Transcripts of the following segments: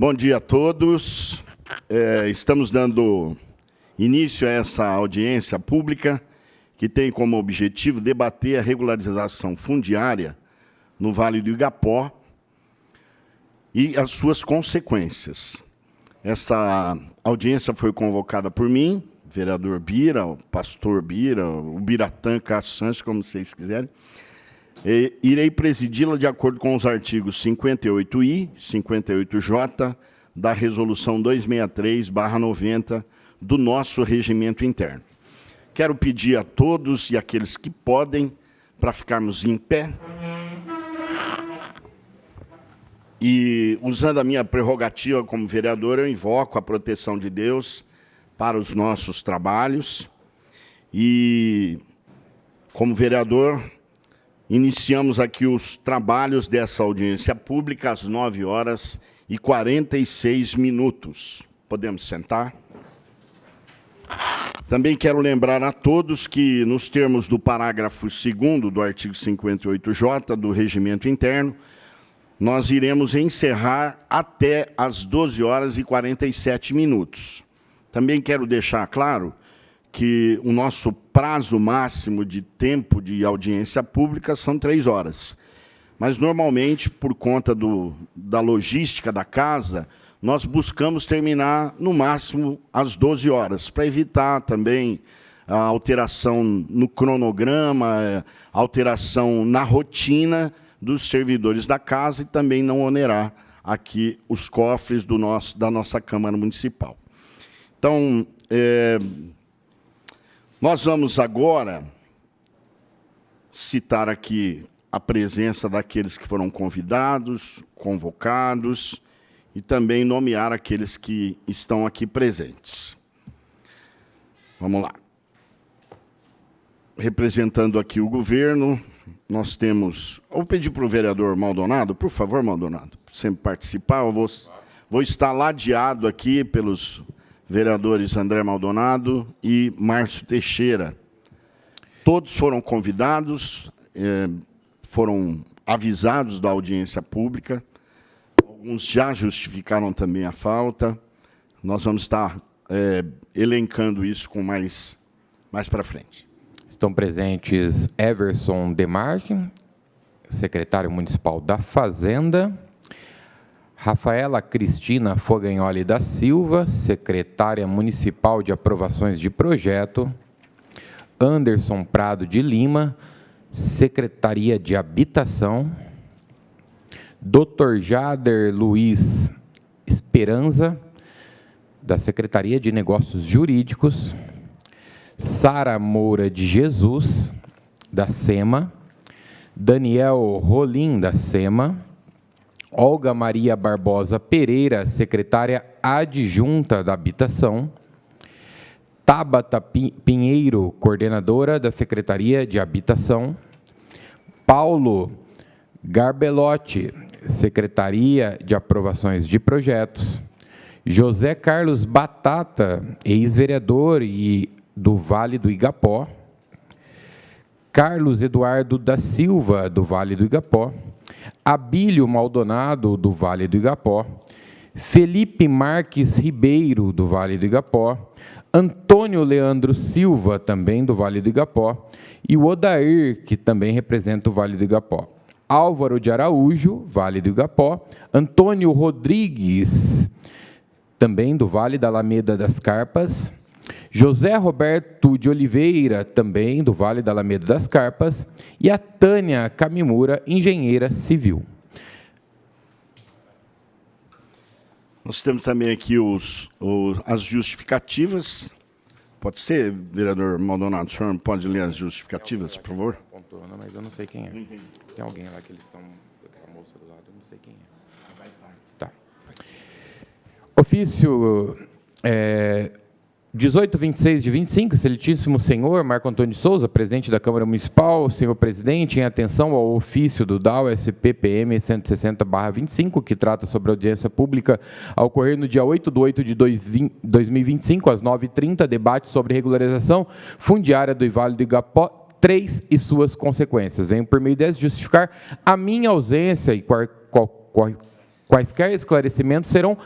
Bom dia a todos. Estamos dando início a essa audiência pública que tem como objetivo debater a regularização fundiária no Vale do Igapó e as suas consequências. Essa audiência foi convocada por mim, vereador Bira, o pastor Bira, o Biratã Cassantes, como vocês quiserem. Irei presidi-la de acordo com os artigos 58I, 58J da Resolução 263/90 do nosso regimento interno. Quero pedir a todos e aqueles que podem para ficarmos em pé e, usando a minha prerrogativa como vereador, eu invoco a proteção de Deus para os nossos trabalhos e, como vereador, iniciamos aqui os trabalhos dessa audiência pública às 9h46. Podemos sentar? Também quero lembrar a todos que, nos termos do parágrafo 2º do artigo 58J do Regimento Interno, nós iremos encerrar até às 12h47. Também quero deixar claro que o nosso prazo máximo de tempo de audiência pública são 3 horas. Mas, normalmente, por conta da logística da casa, nós buscamos terminar, no máximo, às 12 horas, para evitar também a alteração no cronograma, a alteração na rotina dos servidores da casa e também não onerar aqui os cofres da nossa Câmara Municipal. Então, nós vamos agora citar aqui a presença daqueles que foram convidados, convocados, e também nomear aqueles que estão aqui presentes. Vamos lá. Representando aqui o governo, nós temos... Vou pedir para o vereador Maldonado, por favor, Maldonado, sempre participar. Eu vou estar ladeado aqui pelos vereadores André Maldonado e Márcio Teixeira. Todos foram convidados, foram avisados da audiência pública, alguns já justificaram também a falta. Nós vamos estar elencando isso com mais para frente. Estão presentes Everson Demarque, secretário municipal da Fazenda, Rafaela Cristina Fogagnoli da Silva, secretária municipal de aprovações de projeto, Anderson Prado de Lima, secretaria de habitação, Dr. Jader Luiz Esperanza, da Secretaria de Negócios Jurídicos, Sara Moura de Jesus, da SEMA, Daniel Rolim, da SEMA, Olga Maria Barbosa Pereira, secretária adjunta da Habitação, Tabata Pinheiro, coordenadora da Secretaria de Habitação, Paulo Garbelotti, Secretaria de Aprovações de Projetos, José Carlos Batata, ex-vereador do Vale do Igapó, Carlos Eduardo da Silva, do Vale do Igapó, Abílio Maldonado, do Vale do Igapó, Felipe Marques Ribeiro, do Vale do Igapó, Antônio Leandro Silva, também do Vale do Igapó, e o Odair, que também representa o Vale do Igapó. Álvaro de Araújo, Vale do Igapó, Antônio Rodrigues, também do Vale da Alameda das Carpas, José Roberto de Oliveira, também do Vale da Alameda das Carpas, e a Tânia Camimura, engenheira civil. Nós temos também aqui as justificativas. Pode ser, vereador Maldonado, o senhor pode ler as justificativas, por favor? Mas eu não sei quem é. Tem alguém lá que eles estão... Aquela moça do lado, eu não sei quem é. Tá. Ofício 1826 de 25, excelentíssimo senhor Marco Antônio de Souza, presidente da Câmara Municipal, senhor presidente, em atenção ao ofício do DAO SPPM 160/25, que trata sobre a audiência pública a ocorrer no dia 8/8 de 2025, às 9h30, debate sobre regularização fundiária do Vale do Igapó 3 e suas consequências. Venho, por meio dessa, justificar a minha ausência e Quaisquer esclarecimentos serão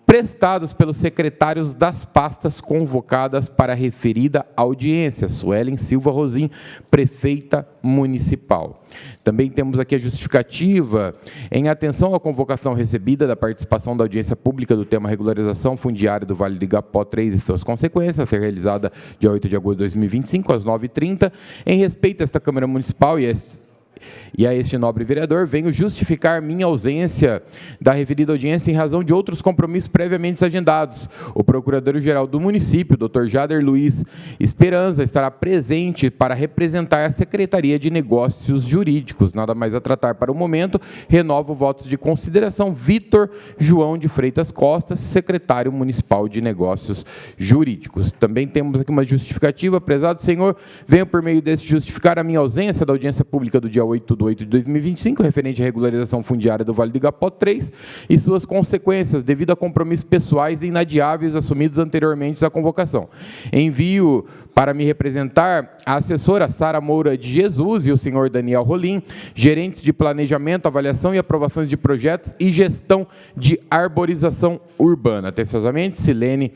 prestados pelos secretários das pastas convocadas para a referida audiência. Suelen Silva Rosim, prefeita municipal. Também temos aqui a justificativa em atenção à convocação recebida da participação da audiência pública do tema regularização fundiária do Vale do Igapó 3 e suas consequências, a ser realizada dia 8 de agosto de 2025, às 9h30, em respeito a esta Câmara Municipal e a este nobre vereador, venho justificar minha ausência da referida audiência em razão de outros compromissos previamente agendados. O Procurador-Geral do município, Dr. Jader Luiz Esperança, estará presente para representar a Secretaria de Negócios Jurídicos. Nada mais a tratar para o momento. Renovo votos de consideração. Vitor João de Freitas Costa, Secretário Municipal de Negócios Jurídicos. Também temos aqui uma justificativa. Prezado senhor, venho por meio desse justificar a minha ausência da audiência pública do dia 8 de 2025, referente à regularização fundiária do Vale do Igapó 3 e suas consequências, devido a compromissos pessoais e inadiáveis assumidos anteriormente à convocação. Envio para me representar a assessora Sara Moura de Jesus e o senhor Daniel Rolim, gerentes de planejamento, avaliação e aprovações de projetos e gestão de arborização urbana. Atenciosamente, Silene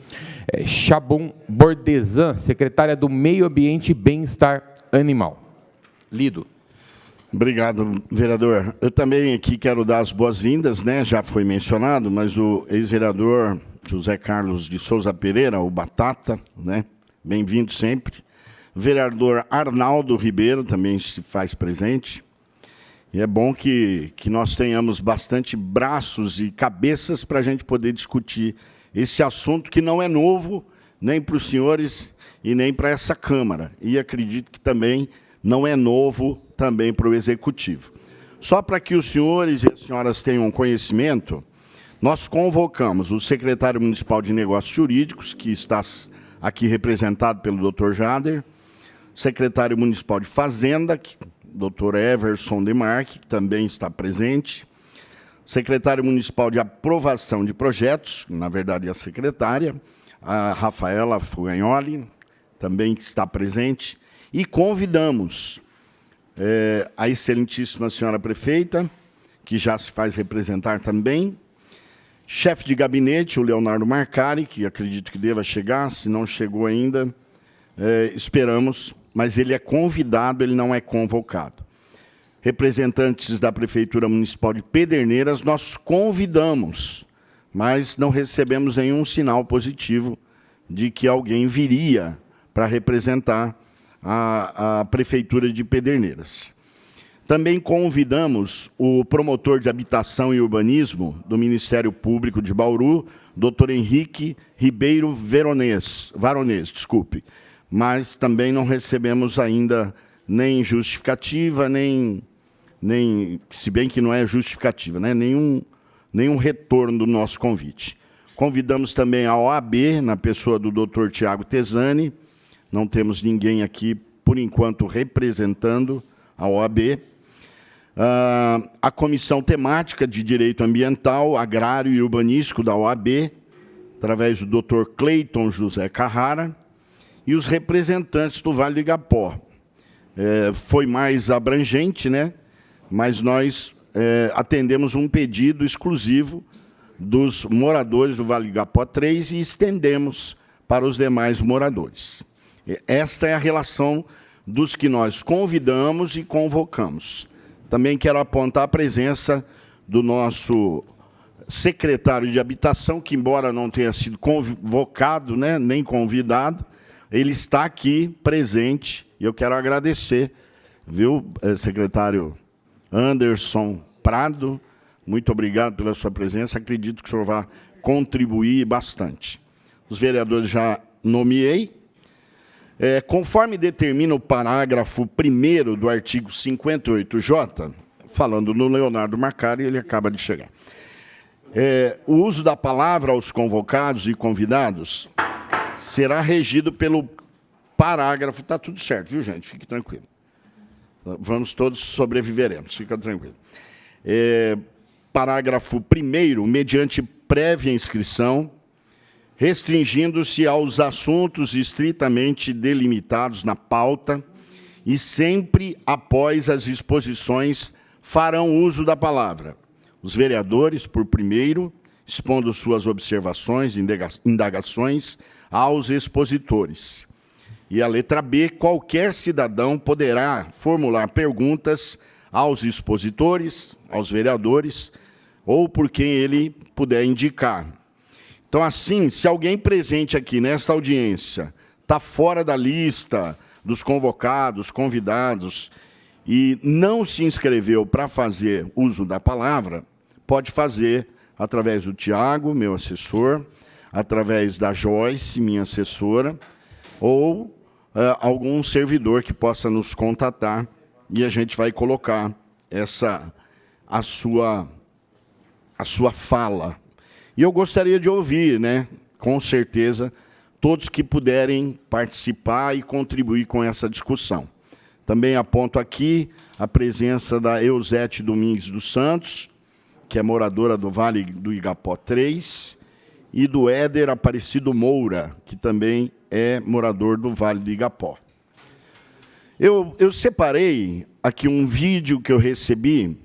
Chabum Bordesan, secretária do Meio Ambiente e Bem-Estar Animal. Lido. Obrigado, vereador. Eu também aqui quero dar as boas-vindas, né? Já foi mencionado, mas o ex-vereador José Carlos de Souza Pereira, o Batata, né? Bem-vindo sempre. Vereador Arnaldo Ribeiro também se faz presente. E é bom que nós tenhamos bastante braços e cabeças para a gente poder discutir esse assunto que não é novo nem para os senhores e nem para essa Câmara. E acredito que também não é novo também para o Executivo. Só para que os senhores e as senhoras tenham conhecimento, nós convocamos o secretário municipal de Negócios Jurídicos, que está aqui representado pelo Dr. Jader, secretário municipal de Fazenda, Dr. Everson Demarque, que também está presente, secretário municipal de Aprovação de Projetos, na verdade a secretária, a Rafaela Fugagnoli, também está presente, e convidamos a excelentíssima senhora prefeita, que já se faz representar também, chefe de gabinete, o Leonardo Marcari, que acredito que deva chegar, se não chegou ainda, esperamos, mas ele é convidado, ele não é convocado. Representantes da Prefeitura Municipal de Pederneiras, nós convidamos, mas não recebemos nenhum sinal positivo de que alguém viria para representar a Prefeitura de Pederneiras. Também convidamos o promotor de Habitação e Urbanismo do Ministério Público de Bauru, Dr. Henrique Ribeiro Varonês, mas também não recebemos ainda nem justificativa, nem se bem que não é justificativa, né, nenhum retorno do nosso convite. Convidamos também a OAB, na pessoa do Dr. Tiago Tesani. Não temos ninguém aqui, por enquanto, representando a OAB. A Comissão Temática de Direito Ambiental, Agrário e Urbanístico da OAB, através do Dr. Cleiton José Carrara, e os representantes do Vale do Igapó. Foi mais abrangente, né? Mas nós atendemos um pedido exclusivo dos moradores do Vale do Igapó 3 e estendemos para os demais moradores. Esta é a relação dos que nós convidamos e convocamos. Também quero apontar a presença do nosso secretário de Habitação, que, embora não tenha sido convocado, né, nem convidado, ele está aqui presente, e eu quero agradecer, viu, secretário Anderson Prado, muito obrigado pela sua presença, acredito que o senhor vai contribuir bastante. Os vereadores já nomeei. Conforme determina o parágrafo 1º do artigo 58J, falando no Leonardo Marcari, ele acaba de chegar. O uso da palavra aos convocados e convidados será regido pelo parágrafo... Está tudo certo, viu, gente? Fique tranquilo. Vamos todos sobreviveremos, fica tranquilo. Parágrafo 1º, mediante prévia inscrição, restringindo-se aos assuntos estritamente delimitados na pauta e sempre após as exposições farão uso da palavra os vereadores, por primeiro, expondo suas observações, indagações aos expositores. E a letra B, qualquer cidadão poderá formular perguntas aos expositores, aos vereadores, ou por quem ele puder indicar. Então, assim, se alguém presente aqui nesta audiência está fora da lista dos convocados, convidados, e não se inscreveu para fazer uso da palavra, pode fazer através do Tiago, meu assessor, através da Joyce, minha assessora, ou algum servidor que possa nos contatar, e a gente vai colocar a sua fala. E eu gostaria de ouvir, né, com certeza, todos que puderem participar e contribuir com essa discussão. Também aponto aqui a presença da Eusete Domingues dos Santos, que é moradora do Vale do Igapó 3, e do Éder Aparecido Moura, que também é morador do Vale do Igapó. Eu separei aqui um vídeo que eu recebi,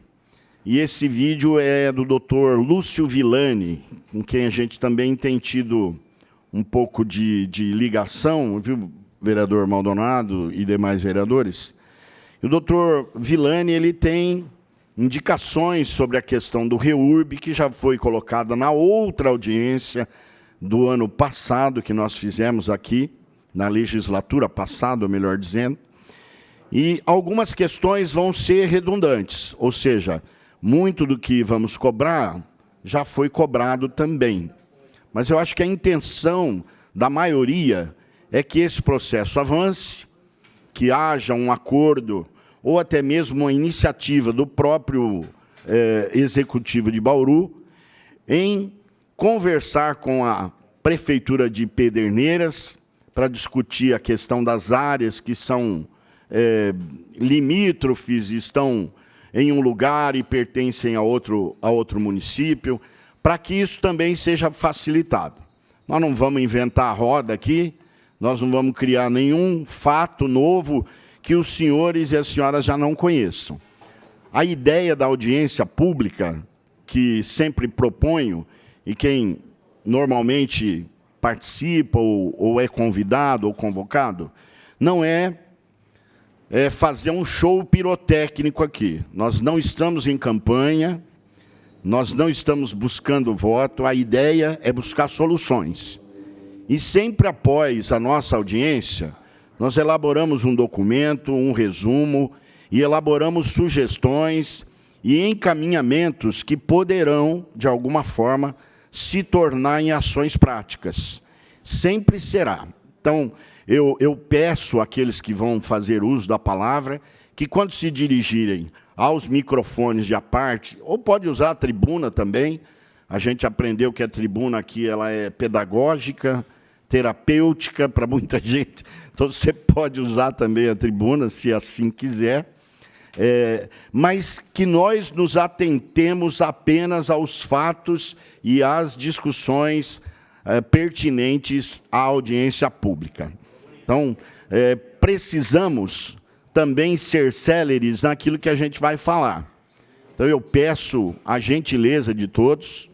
e esse vídeo é do Dr. Lúcio Villani, com quem a gente também tem tido um pouco de ligação, viu, vereador Maldonado e demais vereadores. E o doutor Villani, ele tem indicações sobre a questão do REURB, que já foi colocada na outra audiência do ano passado, que nós fizemos aqui, na legislatura passada, melhor dizendo. E algumas questões vão ser redundantes, ou seja, muito do que vamos cobrar já foi cobrado também. Mas eu acho que a intenção da maioria é que esse processo avance, que haja um acordo, ou até mesmo uma iniciativa do próprio Executivo de Bauru, em conversar com a Prefeitura de Pederneiras, para discutir a questão das áreas que são limítrofes, estão em um lugar e pertencem a outro município, para que isso também seja facilitado. Nós não vamos inventar a roda aqui, nós não vamos criar nenhum fato novo que os senhores e as senhoras já não conheçam. A ideia da audiência pública, que sempre proponho, e quem normalmente participa ou é convidado ou convocado, não é fazer um show pirotécnico aqui. Nós não estamos em campanha, nós não estamos buscando voto, a ideia é buscar soluções. E sempre após a nossa audiência, nós elaboramos um documento, um resumo, e elaboramos sugestões e encaminhamentos que poderão, de alguma forma, se tornar em ações práticas. Sempre será. Então, eu peço àqueles que vão fazer uso da palavra que, quando se dirigirem aos microfones de à parte, ou pode usar a tribuna também, a gente aprendeu que a tribuna aqui ela é pedagógica, terapêutica para muita gente, então você pode usar também a tribuna, se assim quiser, mas que nós nos atentemos apenas aos fatos e às discussões pertinentes à audiência pública. Então, precisamos também ser céleres naquilo que a gente vai falar. Então, eu peço a gentileza de todos,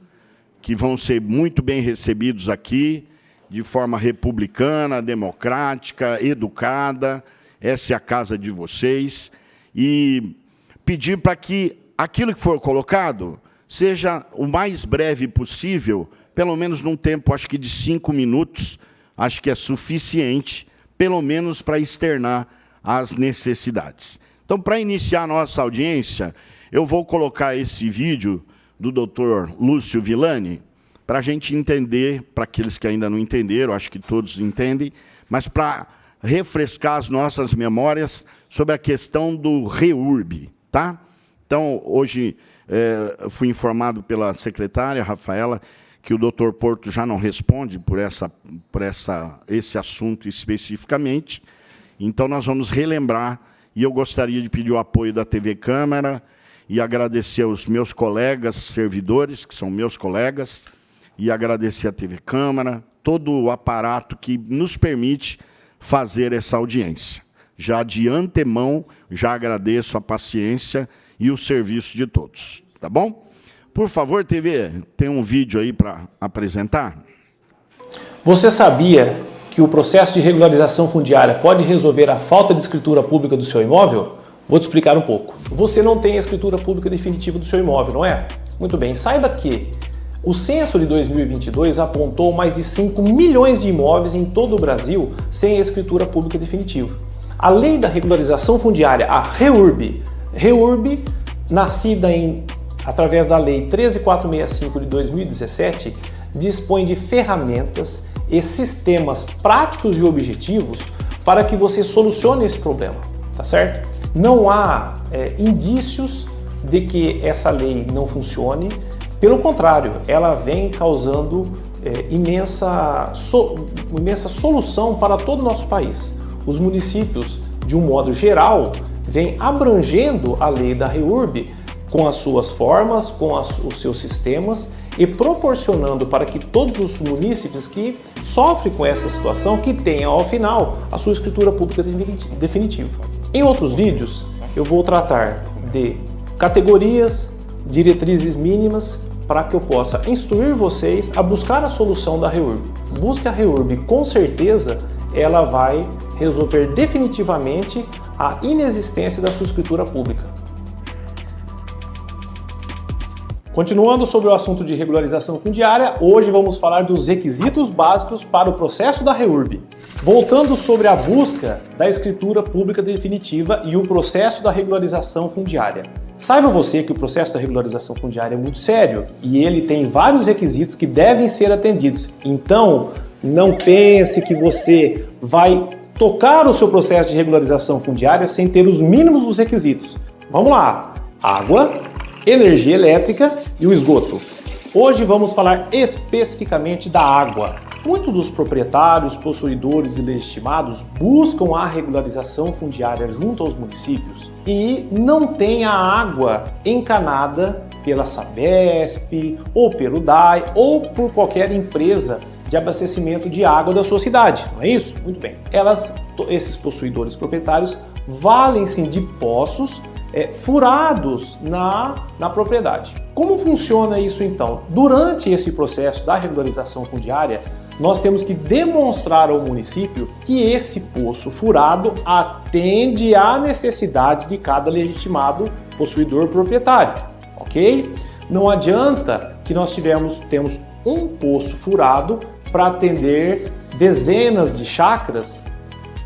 que vão ser muito bem recebidos aqui, de forma republicana, democrática, educada, essa é a casa de vocês, e pedir para que aquilo que for colocado seja o mais breve possível, pelo menos num tempo, acho que de 5 minutos, acho que é suficiente, pelo menos para externar as necessidades. Então, para iniciar a nossa audiência, eu vou colocar esse vídeo do Dr. Lúcio Villani, para a gente entender, para aqueles que ainda não entenderam, acho que todos entendem, mas para refrescar as nossas memórias sobre a questão do REURB, tá? Então, hoje, fui informado pela secretária, Rafaela, que o doutor Porto já não responde por esse assunto especificamente, então nós vamos relembrar, e eu gostaria de pedir o apoio da TV Câmara e agradecer aos meus colegas servidores, que são meus colegas, e agradecer à TV Câmara, todo o aparato que nos permite fazer essa audiência. Já de antemão, já agradeço a paciência e o serviço de todos, tá bom? Por favor, TV, tem um vídeo aí para apresentar? Você sabia que o processo de regularização fundiária pode resolver a falta de escritura pública do seu imóvel? Vou te explicar um pouco. Você não tem a escritura pública definitiva do seu imóvel, não é? Muito bem, saiba que o censo de 2022 apontou mais de 5 milhões de imóveis em todo o Brasil sem a escritura pública definitiva. A lei da regularização fundiária, a REURB, nascida através da lei 13465 de 2017, dispõe de ferramentas e sistemas práticos e objetivos para que você solucione esse problema, tá certo? Não há indícios de que essa lei não funcione, pelo contrário, ela vem causando imensa solução para todo o nosso país. Os municípios, de um modo geral, vêm abrangendo a lei da REURB com as suas formas, com os seus sistemas e proporcionando para que todos os munícipes que sofrem com essa situação que tenham, ao final, a sua escritura pública definitiva. Em outros vídeos, eu vou tratar de categorias, diretrizes mínimas, para que eu possa instruir vocês a buscar a solução da REURB. Busque a REURB, com certeza ela vai resolver definitivamente a inexistência da sua escritura pública. Continuando sobre o assunto de regularização fundiária, hoje vamos falar dos requisitos básicos para o processo da REURB. Voltando sobre a busca da escritura pública definitiva e o processo da regularização fundiária. Saiba você que o processo da regularização fundiária é muito sério e ele tem vários requisitos que devem ser atendidos. Então, não pense que você vai tocar o seu processo de regularização fundiária sem ter os mínimos dos requisitos. Vamos lá! Água, energia elétrica e o esgoto. Hoje vamos falar especificamente da água. Muitos dos proprietários, possuidores e legitimados buscam a regularização fundiária junto aos municípios e não têm a água encanada pela Sabesp, ou pelo DAI, ou por qualquer empresa de abastecimento de água da sua cidade, não é isso? Muito bem. Esses possuidores proprietários valem-se de poços furados na propriedade. Como funciona isso então? Durante esse processo da regularização fundiária, nós temos que demonstrar ao município que esse poço furado atende à necessidade de cada legitimado possuidor proprietário, ok? Não adianta que nós temos um poço furado para atender dezenas de chácaras,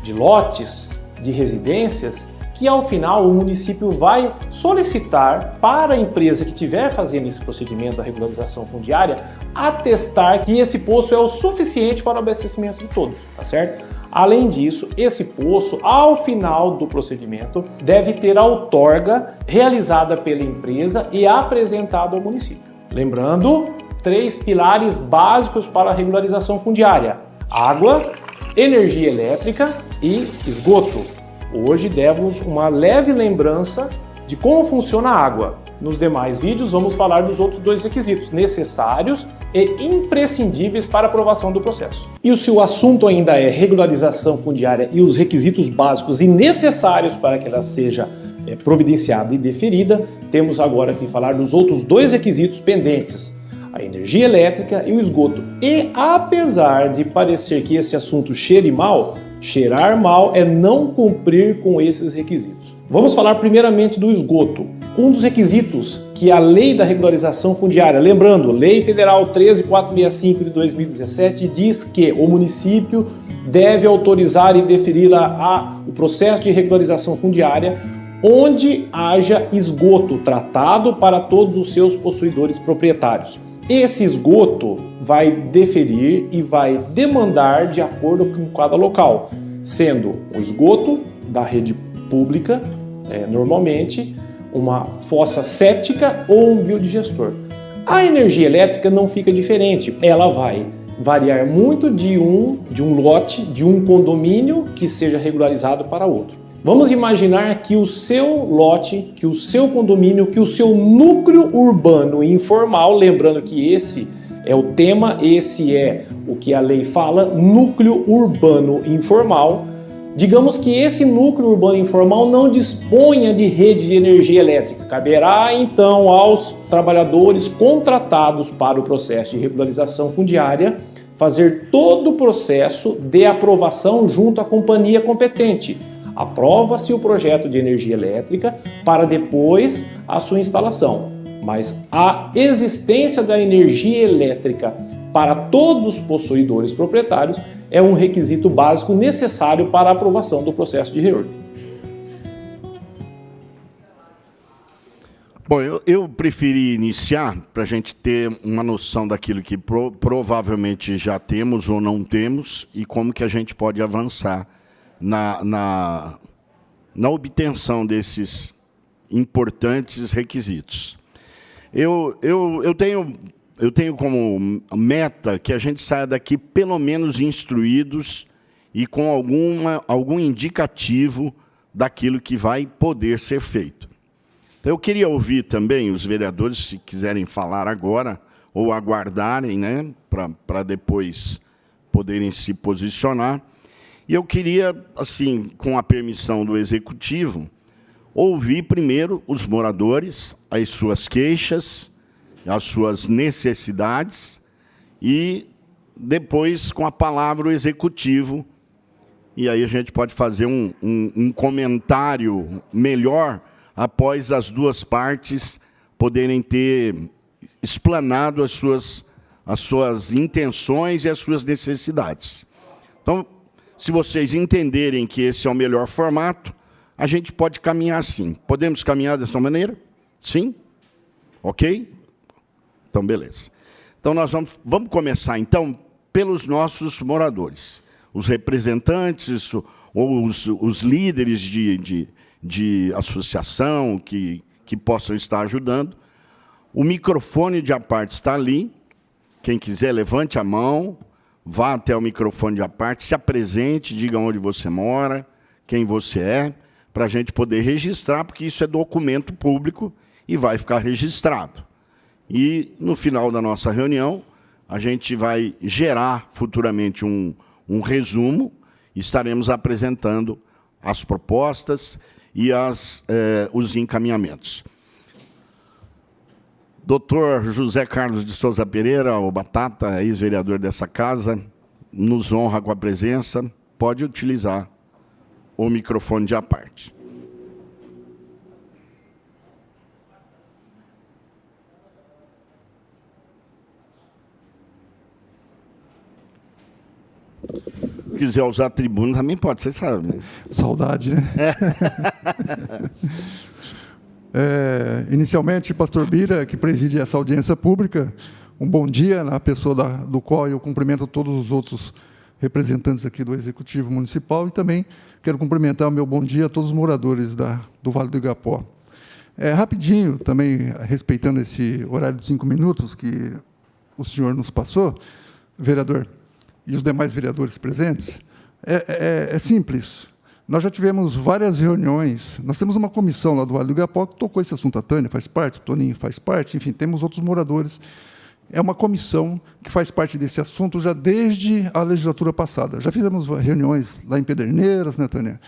de lotes, de residências, que ao final o município vai solicitar para a empresa que estiver fazendo esse procedimento da regularização fundiária atestar que esse poço é o suficiente para o abastecimento de todos, tá certo? Além disso, esse poço, ao final do procedimento, deve ter a outorga realizada pela empresa e apresentada ao município. Lembrando, 3 pilares básicos para a regularização fundiária: água, energia elétrica e esgoto. Hoje demos uma leve lembrança de como funciona a água. Nos demais vídeos vamos falar dos outros 2 requisitos necessários e imprescindíveis para a aprovação do processo. E se o assunto ainda é regularização fundiária e os requisitos básicos e necessários para que ela seja providenciada e deferida, temos agora que falar dos outros 2 requisitos pendentes: a energia elétrica e o esgoto. E apesar de parecer que esse assunto cheire mal, cheirar mal é não cumprir com esses requisitos. Vamos falar primeiramente do esgoto. Um dos requisitos que a Lei da Regularização Fundiária, lembrando, Lei Federal 13465 de 2017, diz que o município deve autorizar e deferir o processo de regularização fundiária onde haja esgoto tratado para todos os seus possuidores proprietários. Esse esgoto vai deferir e vai demandar de acordo com cada local, sendo o esgoto da rede pública, normalmente uma fossa séptica ou um biodigestor. A energia elétrica não fica diferente, ela vai variar muito de um lote, de um condomínio que seja regularizado para outro. Vamos imaginar que o seu lote, que o seu condomínio, que o seu núcleo urbano informal, lembrando que esse é o tema, esse é o que a lei fala, núcleo urbano informal, Digamos que esse núcleo urbano informal não disponha de rede de energia elétrica. Caberá, então, aos trabalhadores contratados para o processo de regularização fundiária fazer todo o processo de aprovação junto à companhia competente. Aprova-se o projeto de energia elétrica para depois a sua instalação. Mas a existência da energia elétrica para todos os possuidores proprietários é um requisito básico necessário para a aprovação do processo de REURB. Bom, eu preferi iniciar para a gente ter uma noção daquilo que provavelmente já temos ou não temos e como que a gente pode avançar na obtenção desses importantes requisitos. Eu tenho como meta que a gente saia daqui pelo menos instruídos e com algum indicativo daquilo que vai poder ser feito. Então, eu queria ouvir também os vereadores, se quiserem falar agora, ou aguardarem, né, para depois poderem se posicionar. E eu queria, assim, com a permissão do Executivo, ouvir primeiro os moradores, as suas queixas, as suas necessidades, e depois, com a palavra, o Executivo, e aí a gente pode fazer um comentário melhor após as duas partes poderem ter explanado as suas intenções e as suas necessidades. Então, se vocês entenderem que esse é o melhor formato, a gente pode caminhar assim. Podemos caminhar dessa maneira? Sim? Ok? Então, beleza. Então, nós vamos começar, então, pelos nossos moradores. Os representantes ou os líderes de associação que possam estar ajudando. O microfone de à parte está ali. Quem quiser, levante a mão, vá até o microfone de à parte, se apresente, diga onde você mora, quem você é, para a gente poder registrar, porque isso é documento público e vai ficar registrado. E, no final da nossa reunião, a gente vai gerar futuramente um resumo, estaremos apresentando as propostas e os encaminhamentos. Doutor José Carlos de Souza Pereira, o Batata, ex-vereador dessa casa, nos honra com a presença. Pode utilizar o microfone de à parte. Se quiser usar a tribuna, também pode, você sabe, né? Saudade, né? Inicialmente, pastor Bira, que preside essa audiência pública, um bom dia na pessoa do qual eu cumprimento todos os outros representantes aqui do Executivo Municipal, e também quero cumprimentar o meu bom dia a todos os moradores do Vale do Igapó. Rapidinho, também respeitando esse horário de 5 minutos que o senhor nos passou, vereador, e os demais vereadores presentes, é simples. Nós já tivemos várias reuniões, nós temos uma comissão lá do Vale do Igapó que tocou esse assunto, a Tânia faz parte, o Toninho faz parte, enfim, temos outros moradores. É uma comissão que faz parte desse assunto já desde a legislatura passada. Já fizemos reuniões lá em Pederneiras, né, Tânia?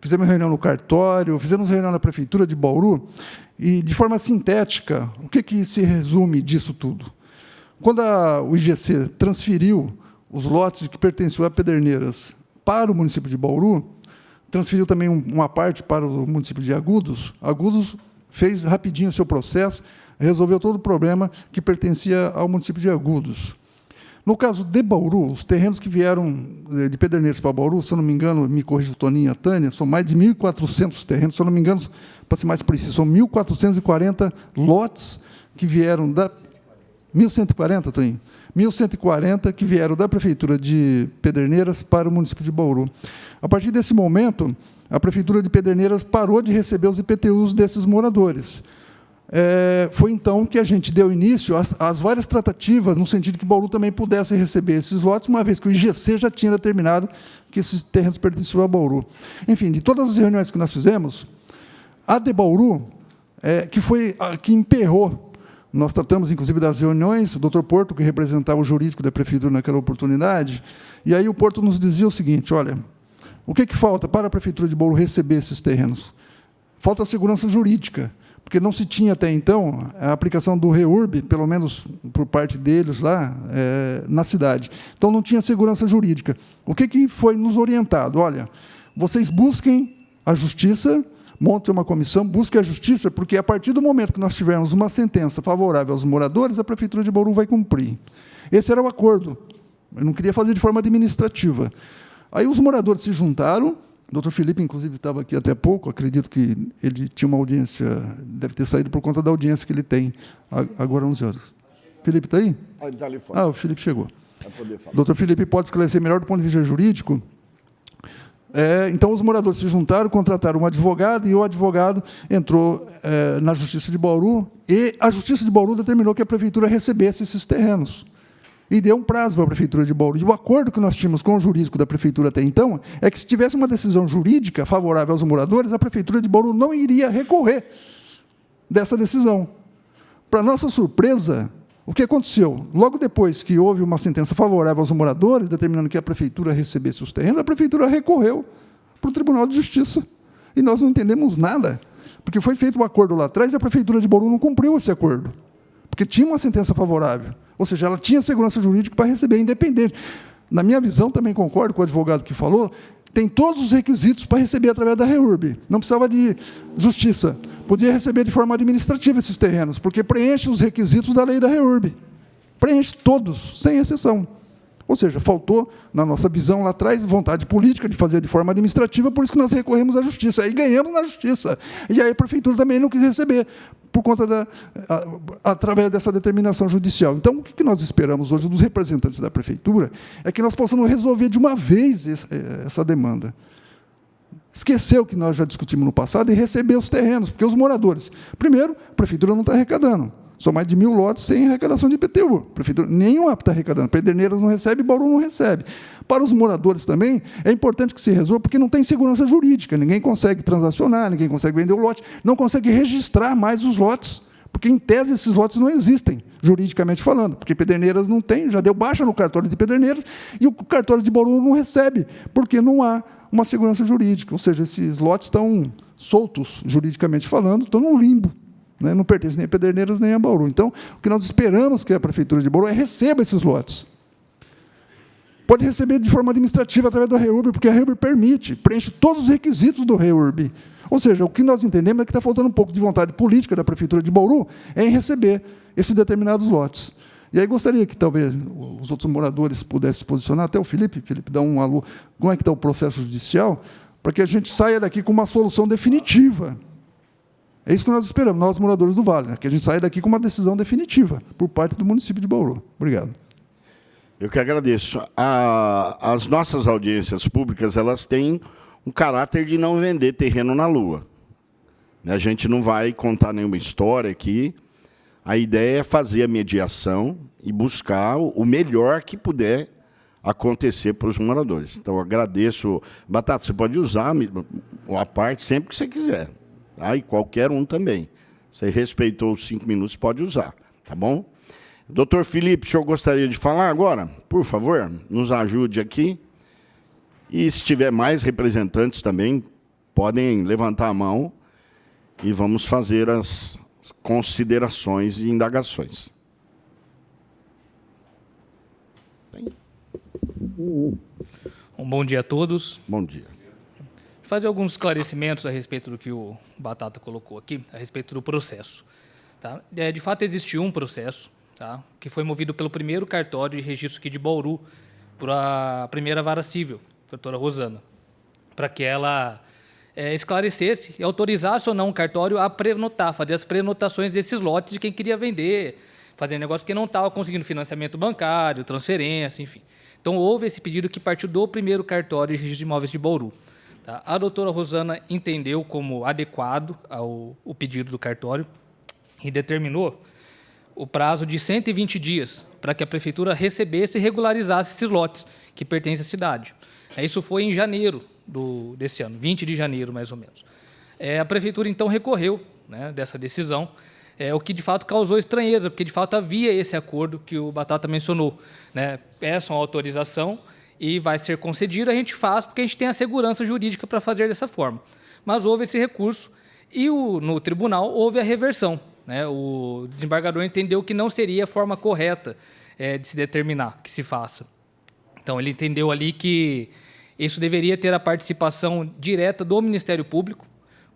Fizemos reunião no cartório, fizemos reunião na Prefeitura de Bauru, e, de forma sintética, o que se resume disso tudo? Quando o IGC transferiu os lotes que pertenciam a Pederneiras para o município de Bauru, transferiu também uma parte para o município de Agudos. Agudos fez rapidinho o seu processo, resolveu todo o problema que pertencia ao município de Agudos. No caso de Bauru, os terrenos que vieram de Pederneiras para Bauru, se eu não me engano, me corrija o Toninho e a Tânia, são mais de 1.400 terrenos, se eu não me engano, para ser mais preciso, são 1.440 lotes que vieram da... 1.140, Toninho? 1.140 que vieram da Prefeitura de Pederneiras para o município de Bauru. A partir desse momento, a Prefeitura de Pederneiras parou de receber os IPTUs desses moradores. Foi então que a gente deu início às várias tratativas, no sentido que Bauru também pudesse receber esses lotes, uma vez que o IGC já tinha determinado que esses terrenos pertenciam a Bauru. Enfim, de todas as reuniões que nós fizemos, a de Bauru, que foi a que emperrou. Nós tratamos, inclusive, das reuniões, o doutor Porto, que representava o jurídico da Prefeitura naquela oportunidade, e aí o Porto nos dizia o seguinte: olha, O que falta para a Prefeitura de Bauru receber esses terrenos? Falta a segurança jurídica, porque não se tinha até então a aplicação do REURB, pelo menos por parte deles lá, na cidade. Então, não tinha segurança jurídica. O que foi nos orientado? Olha, vocês busquem a justiça, montem uma comissão, busquem a justiça, porque a partir do momento que nós tivermos uma sentença favorável aos moradores, a Prefeitura de Bauru vai cumprir. Esse era o acordo. Eu não queria fazer de forma administrativa. Aí os moradores se juntaram, o doutor Felipe, inclusive, estava aqui até pouco, acredito que ele tinha uma audiência, deve ter saído por conta da audiência que ele tem, agora 11 horas. Felipe está aí? Ele está ali fora. Ah, o Felipe chegou. Vai poder falar. O doutor Felipe pode esclarecer melhor do ponto de vista jurídico. Então, os moradores se juntaram, contrataram um advogado, e o advogado entrou na Justiça de Bauru, e a Justiça de Bauru determinou que a Prefeitura recebesse esses terrenos. E deu um prazo para a Prefeitura de Bauru. E o acordo que nós tínhamos com o jurídico da Prefeitura até então é que, se tivesse uma decisão jurídica favorável aos moradores, a Prefeitura de Bauru não iria recorrer dessa decisão. Para nossa surpresa, o que aconteceu? Logo depois que houve uma sentença favorável aos moradores, determinando que a Prefeitura recebesse os terrenos, a Prefeitura recorreu para o Tribunal de Justiça. E nós não entendemos nada, porque foi feito um acordo lá atrás e a Prefeitura de Bauru não cumpriu esse acordo, porque tinha uma sentença favorável. Ou seja, ela tinha segurança jurídica para receber, independente. Na minha visão, também concordo com o advogado que falou, tem todos os requisitos para receber através da REURB. Não precisava de justiça. Podia receber de forma administrativa esses terrenos, porque preenche os requisitos da lei da REURB. Preenche todos, sem exceção. Ou seja, faltou, na nossa visão lá atrás, vontade política de fazer de forma administrativa, por isso que nós recorremos à justiça. Aí ganhamos na justiça. E aí a Prefeitura também não quis receber, por conta através dessa determinação judicial. Então, o que nós esperamos hoje dos representantes da Prefeitura é que nós possamos resolver de uma vez essa demanda. Esquecer o que nós já discutimos no passado e receber os terrenos, porque os moradores... Primeiro, a Prefeitura não está arrecadando. São mais de 1.000 lotes sem arrecadação de IPTU. A Prefeitura nenhuma está arrecadando. Pederneiras não recebe, Bauru não recebe. Para os moradores também, é importante que se resolva, porque não tem segurança jurídica. Ninguém consegue transacionar, ninguém consegue vender o lote, não consegue registrar mais os lotes, porque, em tese, esses lotes não existem, juridicamente falando, porque Pederneiras não tem, já deu baixa no cartório de Pederneiras, e o cartório de Bauru não recebe, porque não há uma segurança jurídica. Ou seja, esses lotes estão soltos, juridicamente falando, estão no limbo. Não pertence nem a Pederneiras, nem a Bauru. Então, o que nós esperamos que a Prefeitura de Bauru receba esses lotes. Pode receber de forma administrativa através do REURB, porque a REURB permite, preenche todos os requisitos do REURB. Ou seja, o que nós entendemos é que está faltando um pouco de vontade política da Prefeitura de Bauru em receber esses determinados lotes. E aí gostaria que talvez os outros moradores pudessem se posicionar, até o Felipe dá um alô, como é que está o processo judicial, para que a gente saia daqui com uma solução definitiva. É isso que nós esperamos, nós, moradores do Vale, que a gente saia daqui com uma decisão definitiva por parte do município de Bauru. Obrigado. Eu que agradeço. As nossas audiências públicas, elas têm um caráter de não vender terreno na lua. A gente não vai contar nenhuma história aqui. A ideia é fazer a mediação e buscar o melhor que puder acontecer para os moradores. Então, eu agradeço. Batata, você pode usar a parte sempre que você quiser. Tá? E qualquer um também. Você respeitou os 5 minutos, pode usar. Tá bom? Doutor Felipe, o senhor gostaria de falar agora? Por favor, nos ajude aqui. E se tiver mais representantes também, podem levantar a mão e vamos fazer as considerações e indagações. Um bom dia a todos. Bom dia. Vou fazer alguns esclarecimentos a respeito do que o Batata colocou aqui, a respeito do processo. Tá? De fato, existiu um processo, tá, que foi movido pelo primeiro cartório de registro aqui de Bauru, por a primeira vara civil, a doutora Rosana, para que ela esclarecesse e autorizasse ou não o cartório a prenotar, fazer as prenotações desses lotes de quem queria vender, fazer negócio porque não estava conseguindo financiamento bancário, transferência, enfim. Então, houve esse pedido que partiu do primeiro cartório de registro de imóveis de Bauru. Tá? A doutora Rosana entendeu como adequado o pedido do cartório e determinou o prazo de 120 dias para que a Prefeitura recebesse e regularizasse esses lotes que pertencem à cidade. Isso foi em janeiro desse ano, 20 de janeiro, mais ou menos. A Prefeitura, então, recorreu, né, dessa decisão, o que, de fato, causou estranheza, porque, de fato, havia esse acordo que o Batata mencionou. Né? Peçam autorização e vai ser concedido, a gente faz porque a gente tem a segurança jurídica para fazer dessa forma. Mas houve esse recurso e no tribunal houve a reversão, né? O desembargador entendeu que não seria a forma correta de se determinar que se faça. Então, ele entendeu ali que isso deveria ter a participação direta do Ministério Público,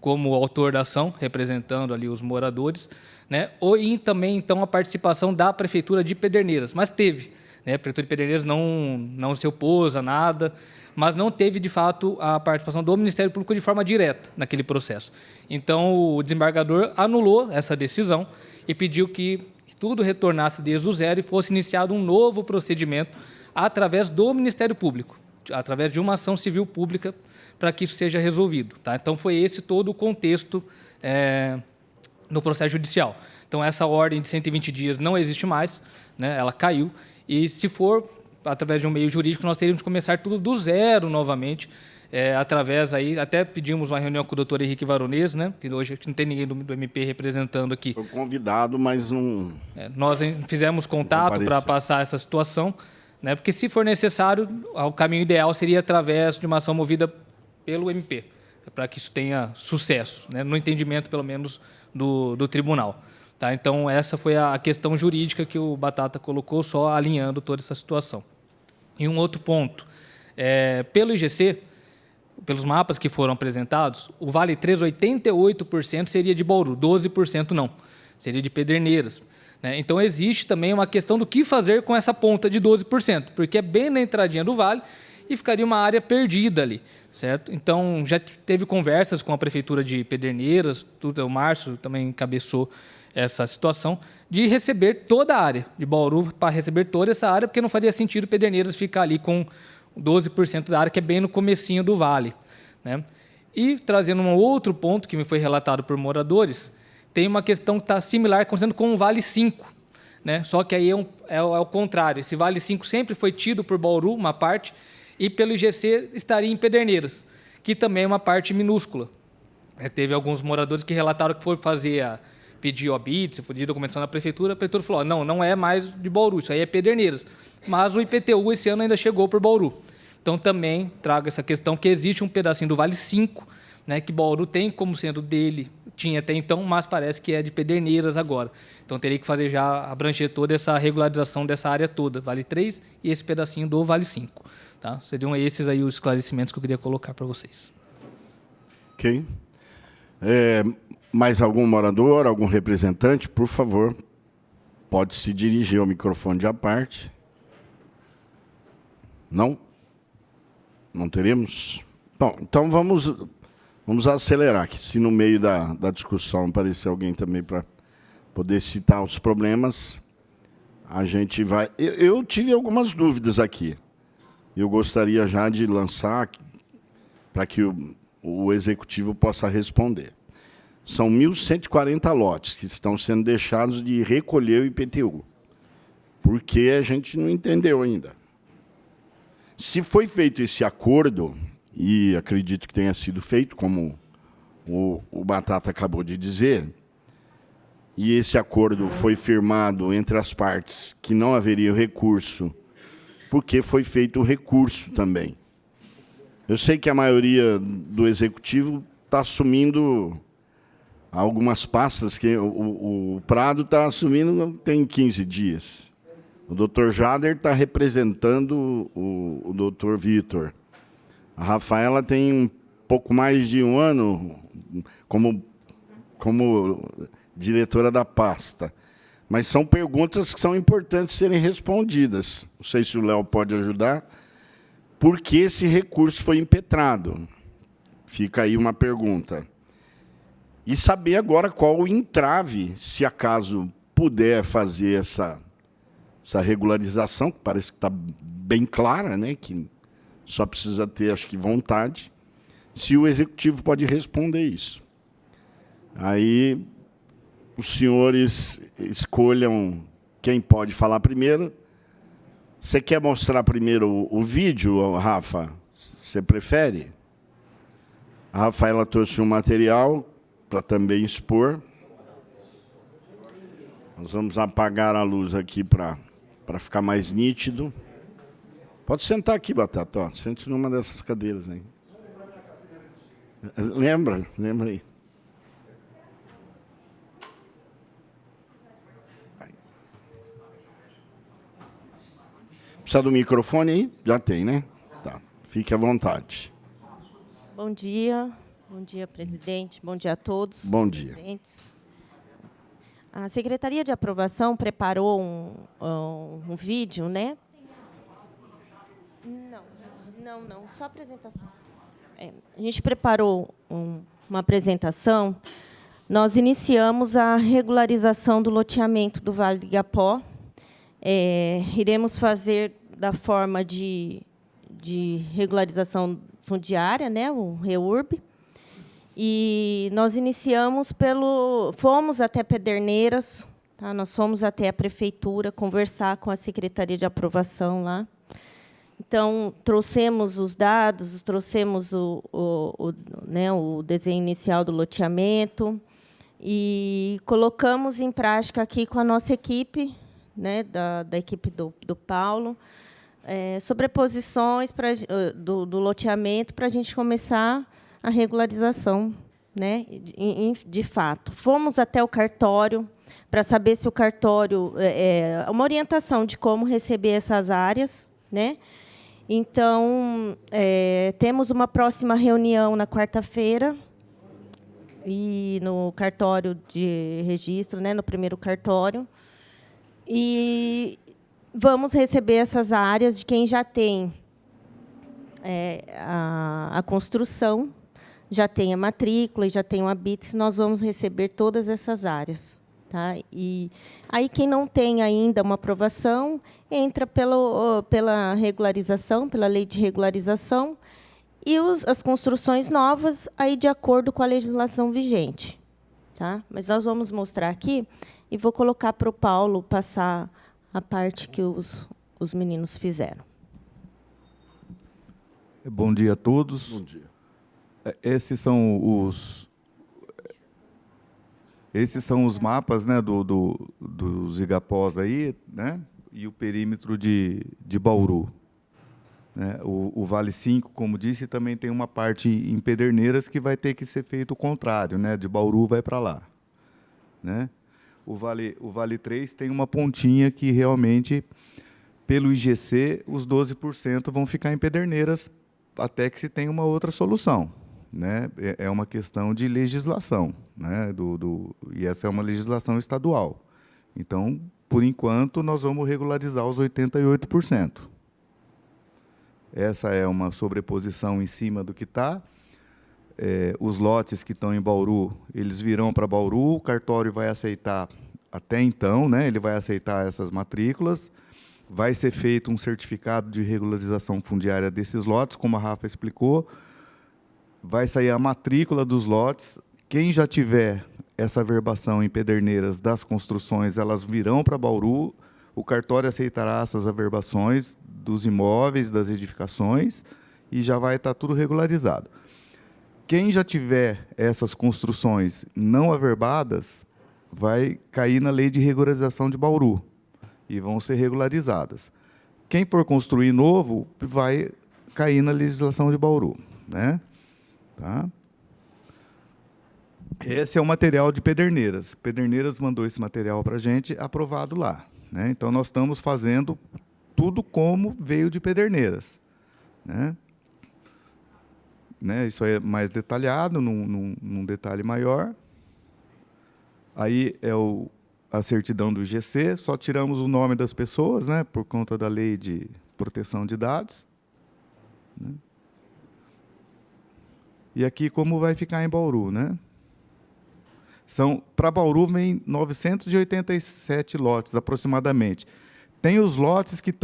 como autor da ação, representando ali os moradores, né? E também, então, a participação da Prefeitura de Pederneiras. Mas teve, né? A Prefeitura de Pederneiras não se opôs a nada, mas não teve, de fato, a participação do Ministério Público de forma direta naquele processo. Então, o desembargador anulou essa decisão e pediu que tudo retornasse desde o zero e fosse iniciado um novo procedimento através do Ministério Público, através de uma ação civil pública, para que isso seja resolvido. Tá? Então, foi esse todo o contexto no processo judicial. Então, essa ordem de 120 dias não existe mais, né? Ela caiu, e se for através de um meio jurídico, nós teríamos que começar tudo do zero novamente, através aí, até pedimos uma reunião com o doutor Henrique Varonês, né? Que hoje não tem ninguém do MP representando aqui. Foi convidado, mas não... Nós fizemos contato para passar essa situação, né? Porque, se for necessário, o caminho ideal seria através de uma ação movida pelo MP, para que isso tenha sucesso, né? No entendimento, pelo menos, do tribunal. Tá? Então, essa foi a questão jurídica que o Batata colocou, só alinhando toda essa situação. E um outro ponto, pelo IGC, pelos mapas que foram apresentados, o Vale 3, 88% seria de Bauru, 12% não, seria de Pederneiras. Né? Então, existe também uma questão do que fazer com essa ponta de 12%, porque é bem na entradinha do vale e ficaria uma área perdida ali, certo? Então, já teve conversas com a Prefeitura de Pederneiras, o Márcio também encabeçou essa situação, de receber toda a área de Bauru, para receber toda essa área, porque não faria sentido Pederneiras ficar ali com 12% da área, que é bem no comecinho do vale. Né? E, trazendo um outro ponto que me foi relatado por moradores, tem uma questão que está similar, acontecendo com o Vale 5. Né? Só que aí é o contrário. Esse Vale 5 sempre foi tido por Bauru, uma parte, e pelo IGC estaria em Pederneiras, que também é uma parte minúscula. Teve alguns moradores que relataram que foram pedir OBITS, pedir documentação na Prefeitura, a Prefeitura falou, não é mais de Bauru, isso aí é Pederneiras. Mas o IPTU esse ano ainda chegou por Bauru. Então, também trago essa questão que existe um pedacinho do Vale 5, né, que Bauru tem como sendo dele, tinha até então, mas parece que é de Pederneiras agora. Então, teria que fazer já, abranger toda essa regularização dessa área toda, Vale 3 e esse pedacinho do Vale 5. Tá? Seriam esses aí os esclarecimentos que eu queria colocar para vocês. Ok. Mais algum morador, algum representante, por favor, pode se dirigir ao microfone de à parte. Não? Não teremos? Bom, então vamos acelerar, que se no meio da discussão aparecer alguém também para poder citar os problemas, a gente vai... Eu tive algumas dúvidas aqui. Eu gostaria já de lançar para que o Executivo possa responder. São 1.140 lotes que estão sendo deixados de recolher o IPTU, porque a gente não entendeu ainda. Se foi feito esse acordo, e acredito que tenha sido feito, como o Batata acabou de dizer, e esse acordo foi firmado entre as partes que não haveria recurso, porque foi feito o recurso também. Eu sei que a maioria do Executivo está assumindo algumas pastas, que o Prado está assumindo tem 15 dias. O doutor Jader está representando o doutor Vitor. A Rafaela tem um pouco mais de um ano como diretora da pasta. Mas são perguntas que são importantes serem respondidas. Não sei se o Léo pode ajudar. Por que esse recurso foi impetrado? Fica aí uma pergunta. E saber agora qual o entrave, se acaso puder fazer essa regularização, que parece que está bem clara, né? Que só precisa ter, acho que, vontade, se o Executivo pode responder isso. Aí, os senhores escolham quem pode falar primeiro. Você quer mostrar primeiro o vídeo, Rafa? Você prefere? A Rafaela trouxe um material para também expor. Nós vamos apagar a luz aqui para ficar mais nítido. Pode sentar aqui, Batata. Ó. Sente numa dessas cadeiras aí. Lembra aí. Precisa do microfone aí? Já tem, né? Tá. Fique à vontade. Bom dia, presidente. Bom dia a todos. Bom dia. Presentes. A Secretaria de Aprovação preparou um vídeo, né? Não, só apresentação. A gente preparou uma apresentação. Nós iniciamos a regularização do loteamento do Vale do Igapó. Iremos fazer da forma de regularização fundiária, né, o REURB. E nós iniciamos fomos até Pederneiras, tá? Nós fomos até a prefeitura conversar com a Secretaria de Aprovação lá. Então, trouxemos os dados, trouxemos o desenho inicial do loteamento e colocamos em prática aqui com a nossa equipe, né, da equipe do Paulo, sobreposições do loteamento para a gente começar a regularização, né, de fato. Fomos até o cartório para saber se o cartório uma orientação de como receber essas áreas, né? Então, temos uma próxima reunião na quarta-feira e no cartório de registro, né, no primeiro cartório, e vamos receber essas áreas de quem já tem a construção, já tem a matrícula e já tem o habite, nós vamos receber todas essas áreas. Tá? E aí, quem não tem ainda uma aprovação, entra pela regularização, pela lei de regularização, e as construções novas, aí, de acordo com a legislação vigente. Tá? Mas nós vamos mostrar aqui, e vou colocar para o Paulo passar a parte que os meninos fizeram. Bom dia a todos. Bom dia. Esses são os mapas, né, dos igapós aí, né, e o perímetro de Bauru. Né? O Vale 5, como disse, também tem uma parte em Pederneiras que vai ter que ser feito o contrário, né, de Bauru vai para lá. Né? O Vale 3 tem uma pontinha que realmente, pelo IGC, os 12% vão ficar em Pederneiras até que se tenha uma outra solução. Né? É uma questão de legislação, né? E essa é uma legislação estadual. Então, por enquanto, nós vamos regularizar os 88%. Essa é uma sobreposição em cima do que está. Os lotes que estão em Bauru, eles virão para Bauru, o cartório vai aceitar até então, né? Ele vai aceitar essas matrículas, vai ser feito um certificado de regularização fundiária desses lotes, como a Rafa explicou, vai sair a matrícula dos lotes. Quem já tiver essa averbação em Pederneiras das construções, elas virão para Bauru, o cartório aceitará essas averbações dos imóveis, das edificações, e já vai estar tudo regularizado. Quem já tiver essas construções não averbadas, vai cair na lei de regularização de Bauru, e vão ser regularizadas. Quem for construir novo, vai cair na legislação de Bauru. Né? Tá? Esse é o material de Pederneiras. Pederneiras mandou esse material para a gente, aprovado lá. Né? Então, nós estamos fazendo tudo como veio de Pederneiras. Né? Isso é mais detalhado, num detalhe maior. Aí é a certidão do IGC, só tiramos o nome das pessoas, né, por conta da lei de proteção de dados. Né? E aqui como vai ficar em Bauru, né? Para Bauru vem 987 lotes aproximadamente. Tem os lotes que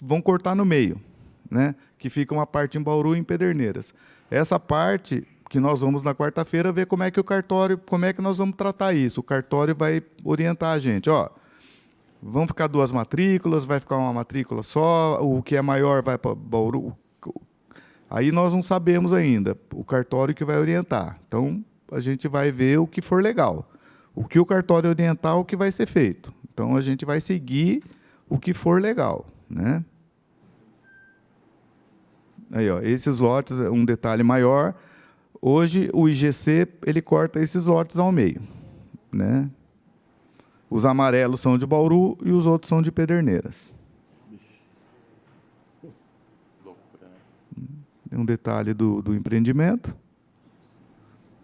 vão cortar no meio, né? Que fica uma parte em Bauru e em Pederneiras. Essa parte que nós vamos na quarta-feira ver como é que nós vamos tratar isso. O cartório vai orientar a gente, ó, vão ficar 2 matrículas, vai ficar uma matrícula só, o que é maior vai para Bauru. Aí nós não sabemos ainda, o cartório que vai orientar. Então, a gente vai ver o que for legal. O que o cartório orientar, o que vai ser feito. Então, a gente vai seguir o que for legal. Né? Aí, ó, esses lotes, um detalhe maior, hoje o IGC ele corta esses lotes ao meio, né? Os amarelos são de Bauru e os outros são de Pederneiras. Um detalhe do empreendimento.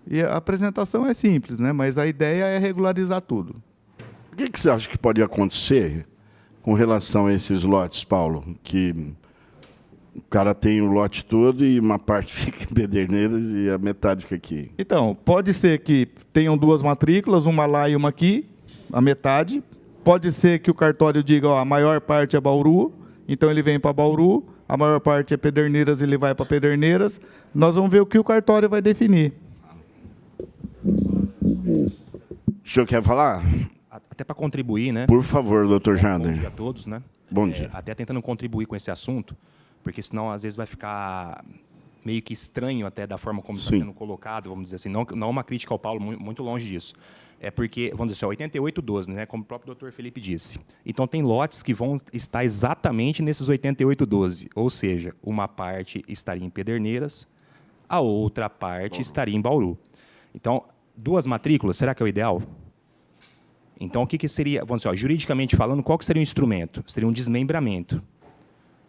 E a apresentação é simples, né? Mas a ideia é regularizar tudo. O que você acha que pode acontecer com relação a esses lotes, Paulo? Que o cara tem o lote todo e uma parte fica em Pederneiras e a metade fica aqui. Então, pode ser que tenham duas matrículas, uma lá e uma aqui, a metade. Pode ser que o cartório diga, ó, a maior parte é Bauru, então ele vem para Bauru, a maior parte é Pederneiras, ele vai para Pederneiras. Nós vamos ver o que o cartório vai definir. O senhor quer falar? Até para contribuir, né? Por favor, doutor Bom Jader. dia a todos, né? Bom dia. Até tentando contribuir com esse assunto, porque senão às vezes vai ficar meio que estranho até da forma como está Sim. sendo colocado, vamos dizer assim, não uma crítica ao Paulo, muito longe disso. É porque, vamos dizer assim, 8812, né, como o próprio doutor Felipe disse. Então, tem lotes que vão estar exatamente nesses 8812, ou seja, uma parte estaria em Pederneiras, a outra parte estaria em Bauru. Então, duas matrículas, será que é o ideal? Então, o que seria, vamos dizer, ó, juridicamente falando, qual que seria o instrumento? Seria um desmembramento.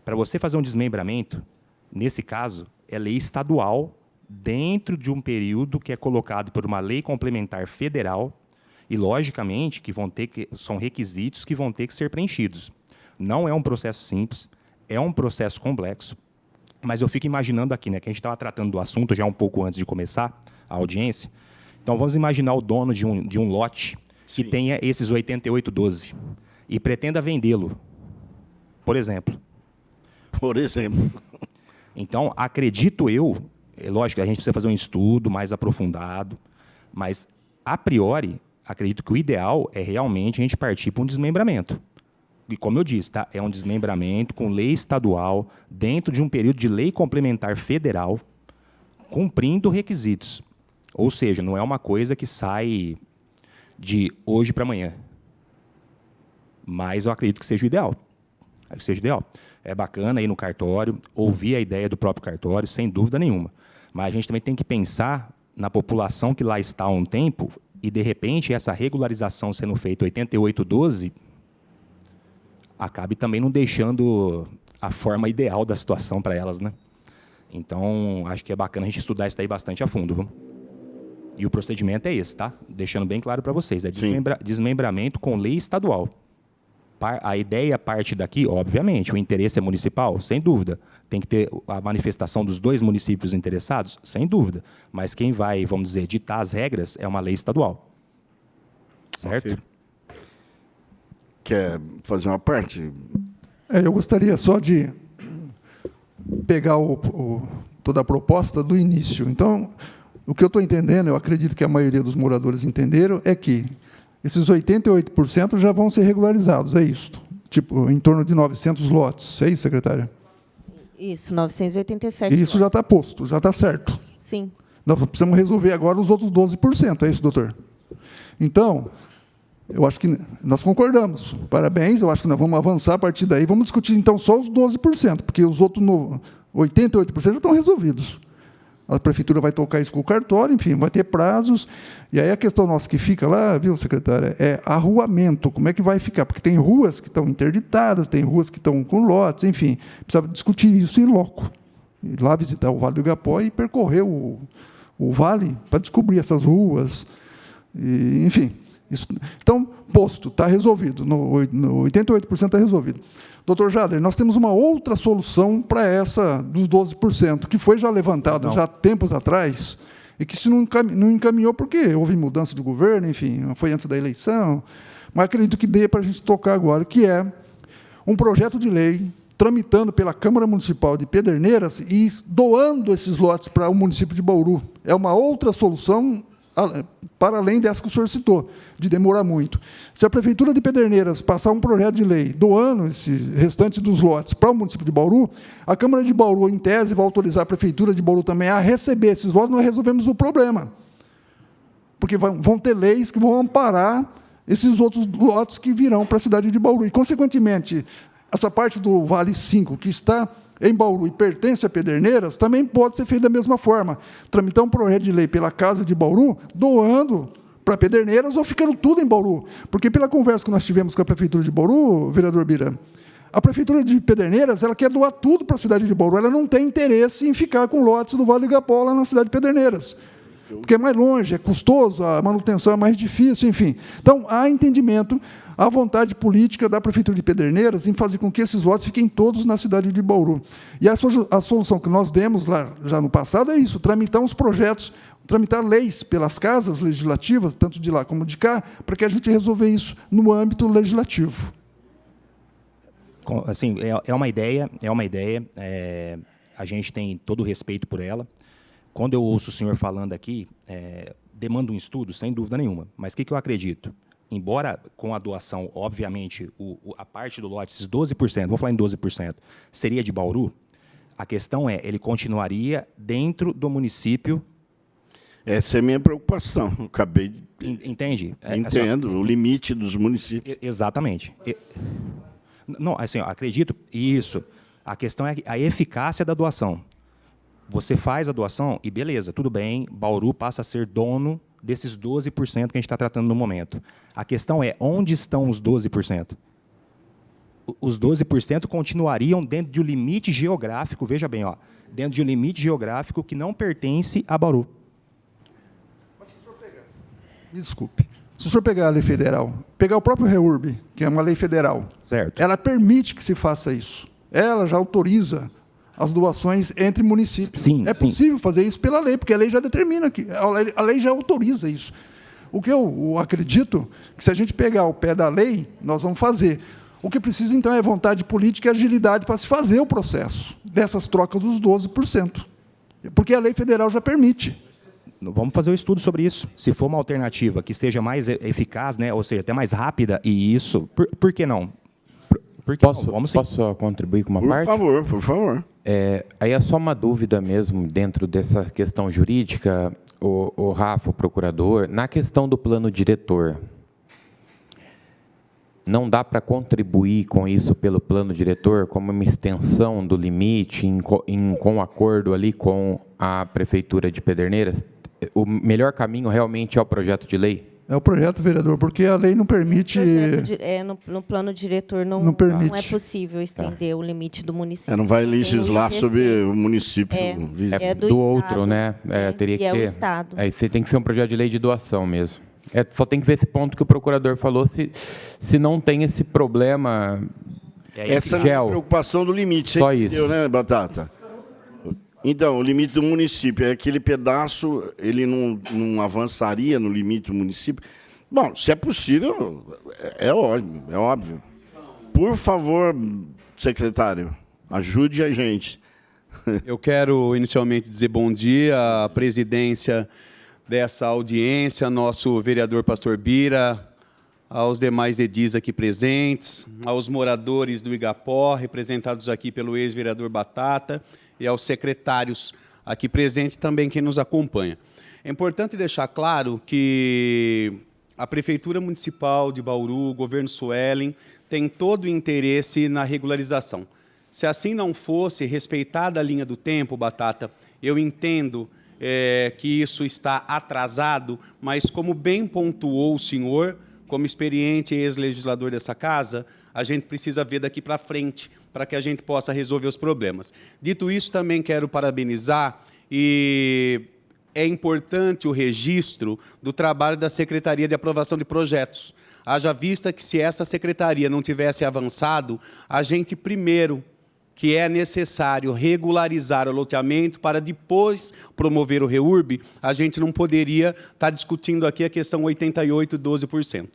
Para você fazer um desmembramento, nesse caso, é lei estadual, dentro de um período que é colocado por uma lei complementar federal, e, logicamente, são requisitos que vão ter que ser preenchidos. Não é um processo simples, é um processo complexo, mas eu fico imaginando aqui, né, que a gente estava tratando do assunto já um pouco antes de começar a audiência. Então, vamos imaginar o dono de um lote que tenha esses 8812 e pretenda vendê-lo, por exemplo. Por exemplo. Então, acredito eu, é lógico que a gente precisa fazer um estudo mais aprofundado, mas, a priori, acredito que o ideal é realmente a gente partir para um desmembramento. E, como eu disse, tá? É um desmembramento com lei estadual, dentro de um período de lei complementar federal, cumprindo requisitos. Ou seja, não é uma coisa que sai de hoje para amanhã. Mas eu acredito que seja o ideal. É bacana ir no cartório, ouvir a ideia do próprio cartório, sem dúvida nenhuma. Mas a gente também tem que pensar na população que lá está há um tempo e, de repente, essa regularização sendo feita 8812 acabe também não deixando a forma ideal da situação para elas, né? Então, acho que é bacana a gente estudar isso daí bastante a fundo. Viu? E o procedimento é esse, tá? Deixando bem claro para vocês, é desmembramento com lei estadual. A ideia parte daqui, obviamente, o interesse é municipal, sem dúvida. Tem que ter a manifestação dos dois municípios interessados, sem dúvida. Mas quem vai, vamos dizer, ditar as regras é uma lei estadual. Certo? Okay. Quer fazer uma parte? Eu gostaria só de pegar toda a proposta do início. Então, o que eu estou entendendo, eu acredito que a maioria dos moradores entenderam, é que esses 88% já vão ser regularizados, é isso? Tipo, em torno de 900 lotes, é isso, secretária? Isso, 987. E isso já está posto, já está certo. Sim. Nós precisamos resolver agora os outros 12%, é isso, doutor? Então, eu acho que nós concordamos. Parabéns, eu acho que nós vamos avançar a partir daí. Vamos discutir, então, só os 12%, porque os outros 88% já estão resolvidos. A prefeitura vai tocar isso com o cartório, enfim, vai ter prazos. E aí a questão nossa que fica lá, viu, secretária, é arruamento. Como é que vai ficar? Porque tem ruas que estão interditadas, tem ruas que estão com lotes, enfim. Precisa discutir isso em loco. Ir lá visitar o Vale do Igapó e percorrer o vale para descobrir essas ruas. E, enfim. Isso, então, posto, está resolvido. No 88% está resolvido. Doutor Jader, nós temos uma outra solução para essa dos 12%, que foi já levantado já tempos atrás, e que se não encaminhou porque houve mudança de governo, enfim, foi antes da eleição, mas acredito que dê para a gente tocar agora, que é um projeto de lei tramitando pela Câmara Municipal de Pederneiras e doando esses lotes para o município de Bauru. É uma outra solução para além dessa que o senhor citou, de demorar muito. Se a Prefeitura de Pederneiras passar um projeto de lei doando esse restante dos lotes para o município de Bauru, a Câmara de Bauru, em tese, vai autorizar a Prefeitura de Bauru também a receber esses lotes, nós resolvemos o problema. Porque vão ter leis que vão amparar esses outros lotes que virão para a cidade de Bauru. E, consequentemente, essa parte do Vale 5, que está em Bauru e pertence a Pederneiras, também pode ser feito da mesma forma. Tramitar um projeto de lei pela Casa de Bauru, doando para Pederneiras ou ficando tudo em Bauru. Porque pela conversa que nós tivemos com a Prefeitura de Bauru, vereador Bira, a Prefeitura de Pederneiras ela quer doar tudo para a cidade de Bauru, ela não tem interesse em ficar com lotes do Vale do Igapó lá na cidade de Pederneiras, porque é mais longe, é custoso, a manutenção é mais difícil, enfim. Então, há entendimento, há vontade política da Prefeitura de Pederneiras em fazer com que esses lotes fiquem todos na cidade de Bauru. E a solução que nós demos lá já no passado é isso, tramitar uns projetos, tramitar leis pelas casas legislativas, tanto de lá como de cá, para que a gente resolver isso no âmbito legislativo. Assim, é uma ideia, a gente tem todo o respeito por ela. Quando eu ouço o senhor falando aqui, demanda um estudo, sem dúvida nenhuma. Mas o que eu acredito? Embora com a doação, obviamente, a parte do lote, esses 12%, vou falar em 12%, seria de Bauru, a questão é, ele continuaria dentro do município. Essa é a minha preocupação. Eu acabei de... Entende? Entendo, o limite dos municípios. Exatamente. Não, assim, eu acredito, isso. A questão é a eficácia da doação. Você faz a doação e beleza, tudo bem, Bauru passa a ser dono desses 12% que a gente está tratando no momento. A questão é, onde estão os 12%? Os 12% continuariam dentro de um limite geográfico, veja bem, ó, dentro de um limite geográfico que não pertence a Bauru. Me desculpe. Se o senhor pegar a lei federal, pegar o próprio REURB, que é uma lei federal, certo, ela permite que se faça isso. Ela já autoriza as doações entre municípios. Sim, é possível fazer isso pela lei, porque a lei já determina, a lei já autoriza isso. O que eu acredito que se a gente pegar o pé da lei, nós vamos fazer. O que precisa, então, é vontade política e agilidade para se fazer o processo dessas trocas dos 12%. Porque a lei federal já permite. Vamos fazer um estudo sobre isso. Se for uma alternativa que seja mais eficaz, né, ou seja, até mais rápida, e isso, por que não? Posso contribuir com uma parte? Por favor. Aí é só uma dúvida mesmo, dentro dessa questão jurídica, o Rafa, o procurador, na questão do plano diretor, não dá para contribuir com isso pelo plano diretor, como uma extensão do limite, com acordo ali com a Prefeitura de Pederneiras? O melhor caminho realmente é o projeto de lei? É o projeto, vereador, porque a lei não permite... No plano diretor não permite. Não é possível estender o limite do município. Não vai legislar sobre o município. Do outro, né? Teria que é ter. o Estado. Aí você tem que ser um projeto de lei de doação mesmo. Só tem que ver esse ponto que o procurador falou, se não tem esse problema... Essa é a preocupação do limite. Só isso. Entendeu, né, Batata? Então, o limite do município, aquele pedaço, ele não avançaria no limite do município? Bom, se é possível, é óbvio. Por favor, secretário, ajude a gente. Eu quero inicialmente dizer bom dia à presidência dessa audiência, nosso vereador Pastor Bira, aos demais edis aqui presentes, aos moradores do Igapó, representados aqui pelo ex-vereador Batata, e aos secretários aqui presentes, também quem nos acompanha. É importante deixar claro que a Prefeitura Municipal de Bauru, o governo Suelen, tem todo o interesse na regularização. Se assim não fosse, respeitada a linha do tempo, Batata, eu entendo que isso está atrasado, mas como bem pontuou o senhor, como experiente ex-legislador dessa casa, a gente precisa ver daqui para frente, para que a gente possa resolver os problemas. Dito isso, também quero parabenizar, e é importante o registro do trabalho da Secretaria de Aprovação de Projetos. Haja vista que, se essa secretaria não tivesse avançado, a gente primeiro, que é necessário regularizar o loteamento para depois promover o REURB, a gente não poderia estar discutindo aqui a questão 88 e 12%.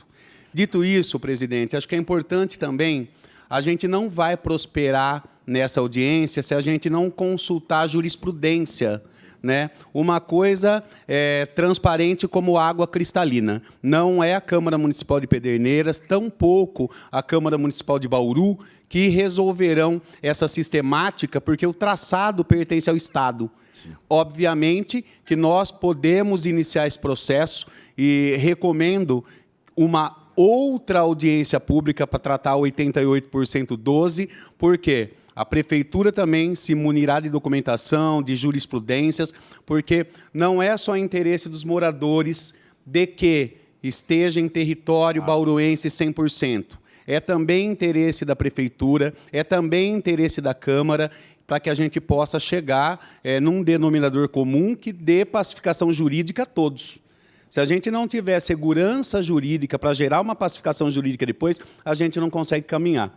Dito isso, presidente, acho que é importante também, a gente não vai prosperar nessa audiência se a gente não consultar a jurisprudência, né? Uma coisa é transparente como água cristalina. Não é a Câmara Municipal de Pederneiras, tampouco a Câmara Municipal de Bauru, que resolverão essa sistemática, porque o traçado pertence ao Estado. Sim. Obviamente que nós podemos iniciar esse processo e recomendo uma outra audiência pública para tratar 88% 12%, porque A prefeitura também se munirá de documentação, de jurisprudências, porque não é só interesse dos moradores de que esteja em território bauruense 100%. É também interesse da prefeitura, é também interesse da Câmara, para que a gente possa chegar num denominador comum que dê pacificação jurídica a todos. Se a gente não tiver segurança jurídica para gerar uma pacificação jurídica depois, a gente não consegue caminhar.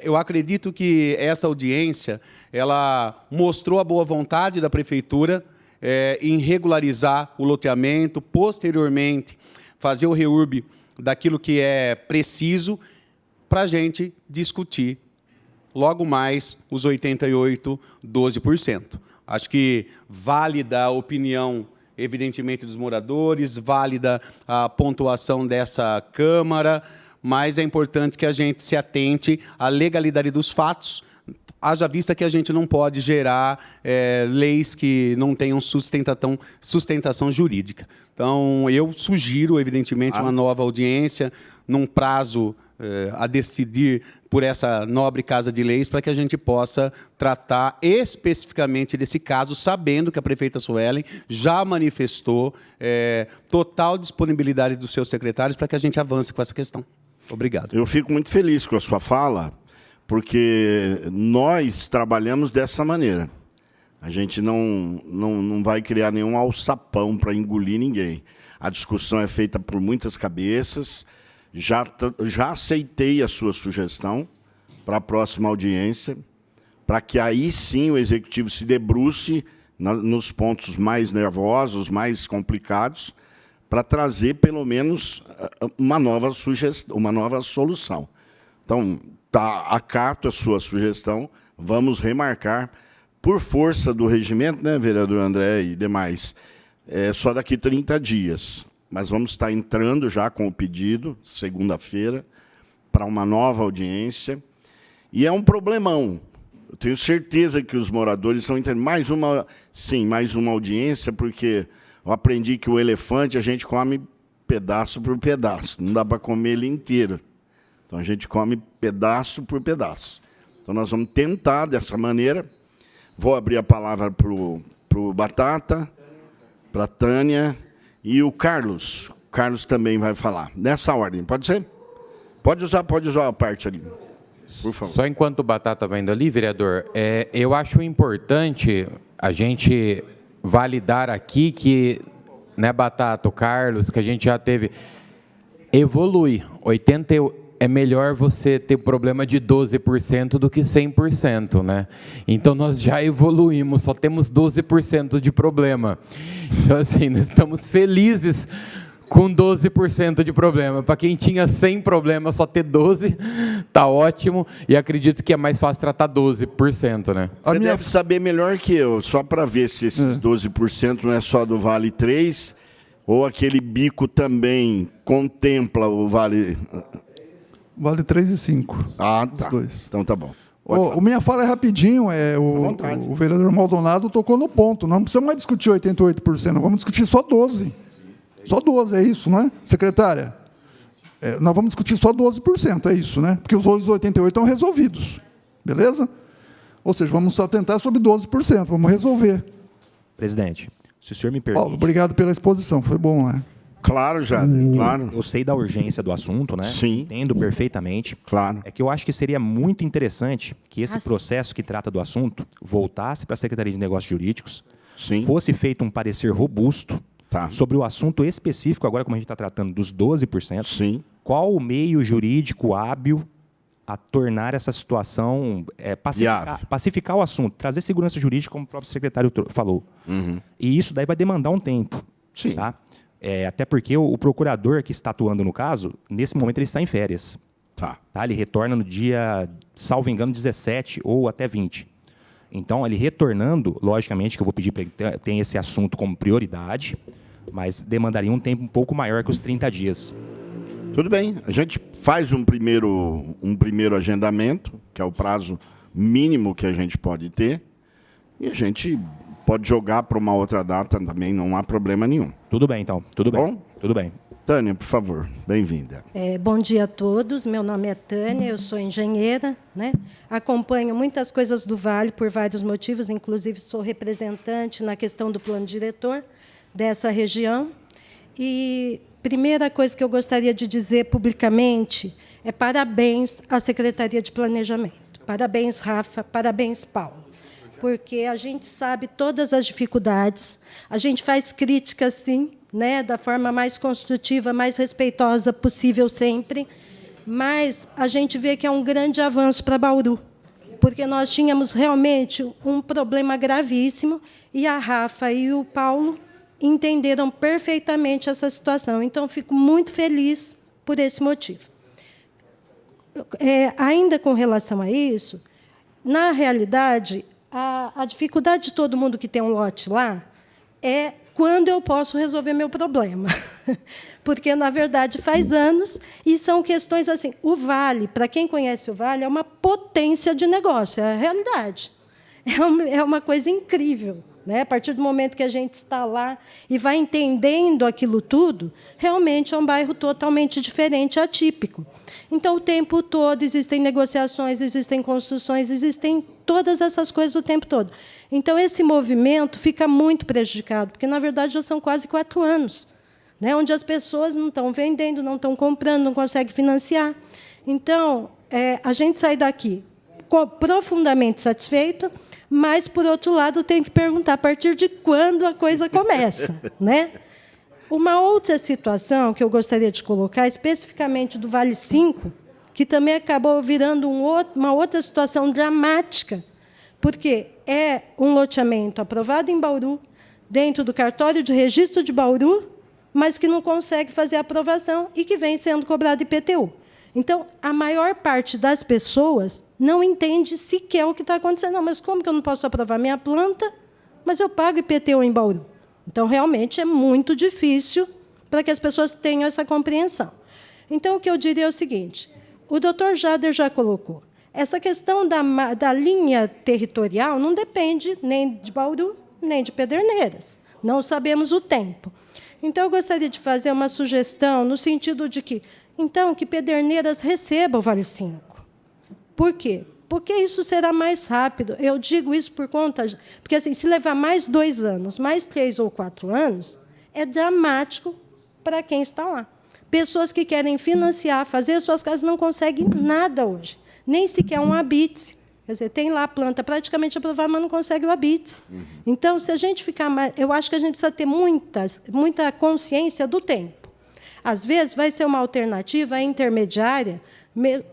Eu acredito que essa audiência ela mostrou a boa vontade da prefeitura em regularizar o loteamento, posteriormente fazer o REURB daquilo que é preciso para a gente discutir logo mais os 88,12%. Acho que válida a opinião, evidentemente, dos moradores, válida a pontuação dessa Câmara, mas é importante que a gente se atente à legalidade dos fatos, haja vista que a gente não pode gerar leis que não tenham sustentação jurídica. Então, eu sugiro, evidentemente, uma nova audiência, num prazo a decidir por essa nobre Casa de Leis, para que a gente possa tratar especificamente desse caso, sabendo que a prefeita Suelen já manifestou total disponibilidade dos seus secretários para que a gente avance com essa questão. Obrigado. Eu fico muito feliz com a sua fala, porque nós trabalhamos dessa maneira. A gente não vai criar nenhum alçapão para engolir ninguém. A discussão é feita por muitas cabeças. Já aceitei a sua sugestão para a próxima audiência, para que aí sim o Executivo se debruce nos pontos mais nervosos, mais complicados, para trazer, pelo menos, uma nova solução. Então, acato a sua sugestão, vamos remarcar, por força do regimento, né, vereador André e demais, só daqui 30 dias. Mas vamos estar entrando já com o pedido, segunda-feira, para uma nova audiência. E é um problemão. Eu tenho certeza que os moradores estão entendendo. Mais uma audiência, porque eu aprendi que o elefante a gente come pedaço por pedaço. Não dá para comer ele inteiro. Então, a gente come pedaço por pedaço. Então, nós vamos tentar dessa maneira. Vou abrir a palavra para o Batata, para a Tânia e o Carlos. O Carlos também vai falar. Nessa ordem, pode ser? Pode usar a parte ali, por favor. Só enquanto o Batata vai indo ali, vereador, eu acho importante a gente validar aqui que, né, Batata, o Carlos, que a gente já teve, evolui. É melhor você ter problema de 12% do que 100%, né? Então, nós já evoluímos, só temos 12% de problema. Então, assim, nós estamos felizes com 12% de problema. Para quem tinha 100 problemas, só ter 12, tá ótimo. E acredito que é mais fácil tratar 12%, né? Você deve saber melhor que eu, só para ver se esses 12% não é só do Vale 3, ou aquele bico também contempla o Vale... Vale 3 e 5. Ah, tá. Os dois. Então tá bom. Minha fala é rapidinho. O vereador Maldonado tocou no ponto. Nós não precisamos mais discutir 88%, nós vamos discutir só 12%. Só 12%, é isso, não é? Secretária, nós vamos discutir só 12%, é isso, né? Porque os outros 88% estão resolvidos. Beleza? Ou seja, vamos só tentar sobre 12%, vamos resolver. Presidente, se o senhor me permite... Paulo, obrigado pela exposição, foi bom, né? Claro, Jader, claro. Eu sei da urgência do assunto, né? Sim. Entendo perfeitamente. Claro. É que eu acho que seria muito interessante que esse processo que trata do assunto voltasse para a Secretaria de Negócios Jurídicos, fosse feito um parecer robusto sobre o assunto específico, agora como a gente está tratando dos 12%, Sim. Qual o meio jurídico hábil a tornar essa situação, pacificar o assunto, trazer segurança jurídica, como o próprio secretário falou. Uhum. E isso daí vai demandar um tempo. Sim. Tá? Até porque o procurador que está atuando no caso, nesse momento ele está em férias. Tá. Ele retorna no dia, salvo engano, 17 ou até 20. Então, ele retornando, logicamente que eu vou pedir para ele ter esse assunto como prioridade, mas demandaria um tempo um pouco maior que os 30 dias. Tudo bem. A gente faz um primeiro agendamento, que é o prazo mínimo que a gente pode ter, e a gente pode jogar para uma outra data também, não há problema nenhum. Tudo bem, então. Tudo bem. Bom? Tudo bem. Tânia, por favor, bem-vinda. Bom dia a todos. Meu nome é Tânia, eu sou engenheira, né? Acompanho muitas coisas do Vale por vários motivos, inclusive sou representante na questão do plano diretor dessa região. E primeira coisa que eu gostaria de dizer publicamente é parabéns à Secretaria de Planejamento. Parabéns, Rafa, parabéns, Paulo. Porque a gente sabe todas as dificuldades, a gente faz crítica, sim, né, da forma mais construtiva, mais respeitosa possível sempre, mas a gente vê que é um grande avanço para Bauru, porque nós tínhamos realmente um problema gravíssimo e a Rafa e o Paulo entenderam perfeitamente essa situação. Então, fico muito feliz por esse motivo. Ainda com relação a isso, na realidade, a dificuldade de todo mundo que tem um lote lá é quando eu posso resolver meu problema. Porque, na verdade, faz anos, e são questões assim. O Vale, para quem conhece o Vale, é uma potência de negócio, é a realidade. É uma coisa incrível. Né? A partir do momento que a gente está lá e vai entendendo aquilo tudo, realmente é um bairro totalmente diferente, atípico. Então, o tempo todo existem negociações, existem construções, existem todas essas coisas o tempo todo. Então, esse movimento fica muito prejudicado, porque, na verdade, já são quase 4 anos, né, onde as pessoas não estão vendendo, não estão comprando, não conseguem financiar. Então, a gente sai daqui profundamente satisfeito, mas, por outro lado, tem que perguntar a partir de quando a coisa começa, né? Uma outra situação que eu gostaria de colocar, especificamente do Vale 5, que também acabou virando uma outra situação dramática, porque é um loteamento aprovado em Bauru, dentro do cartório de registro de Bauru, mas que não consegue fazer a aprovação e que vem sendo cobrado IPTU. Então, a maior parte das pessoas não entende sequer o que está acontecendo. Não, mas como que eu não posso aprovar minha planta, mas eu pago IPTU em Bauru? Então, realmente, é muito difícil para que as pessoas tenham essa compreensão. Então, o que eu diria é o seguinte, o doutor Jader já colocou, essa questão da linha territorial não depende nem de Bauru, nem de Pederneiras. Não sabemos o tempo. Então, eu gostaria de fazer uma sugestão no sentido de que, então, que Pederneiras receba o Vale 5. Por quê? Porque isso será mais rápido. Eu digo isso por conta... Porque, assim, se levar mais 2 anos, mais 3 ou 4 anos, é dramático para quem está lá. Pessoas que querem financiar, fazer suas casas, não conseguem nada hoje. Nem sequer um habite. Quer dizer, tem lá a planta praticamente aprovada, mas não consegue o habite. Então, se a gente ficar mais... Eu acho que a gente precisa ter muita consciência do tempo. Às vezes, vai ser uma alternativa intermediária,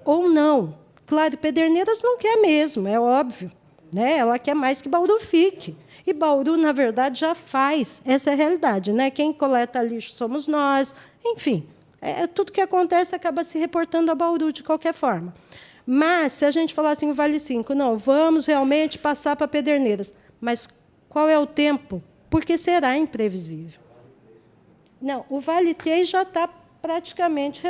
ou não. Claro, Pederneiras não quer mesmo, é óbvio. Né? Ela quer mais que Bauru fique. E Bauru, na verdade, já faz. Essa é a realidade. Né? Quem coleta lixo somos nós. Enfim, tudo que acontece acaba se reportando a Bauru, de qualquer forma. Mas, se a gente falar assim, o Vale 5, não, vamos realmente passar para Pederneiras. Mas qual é o tempo? Porque será imprevisível. Não, o Vale 3 já está praticamente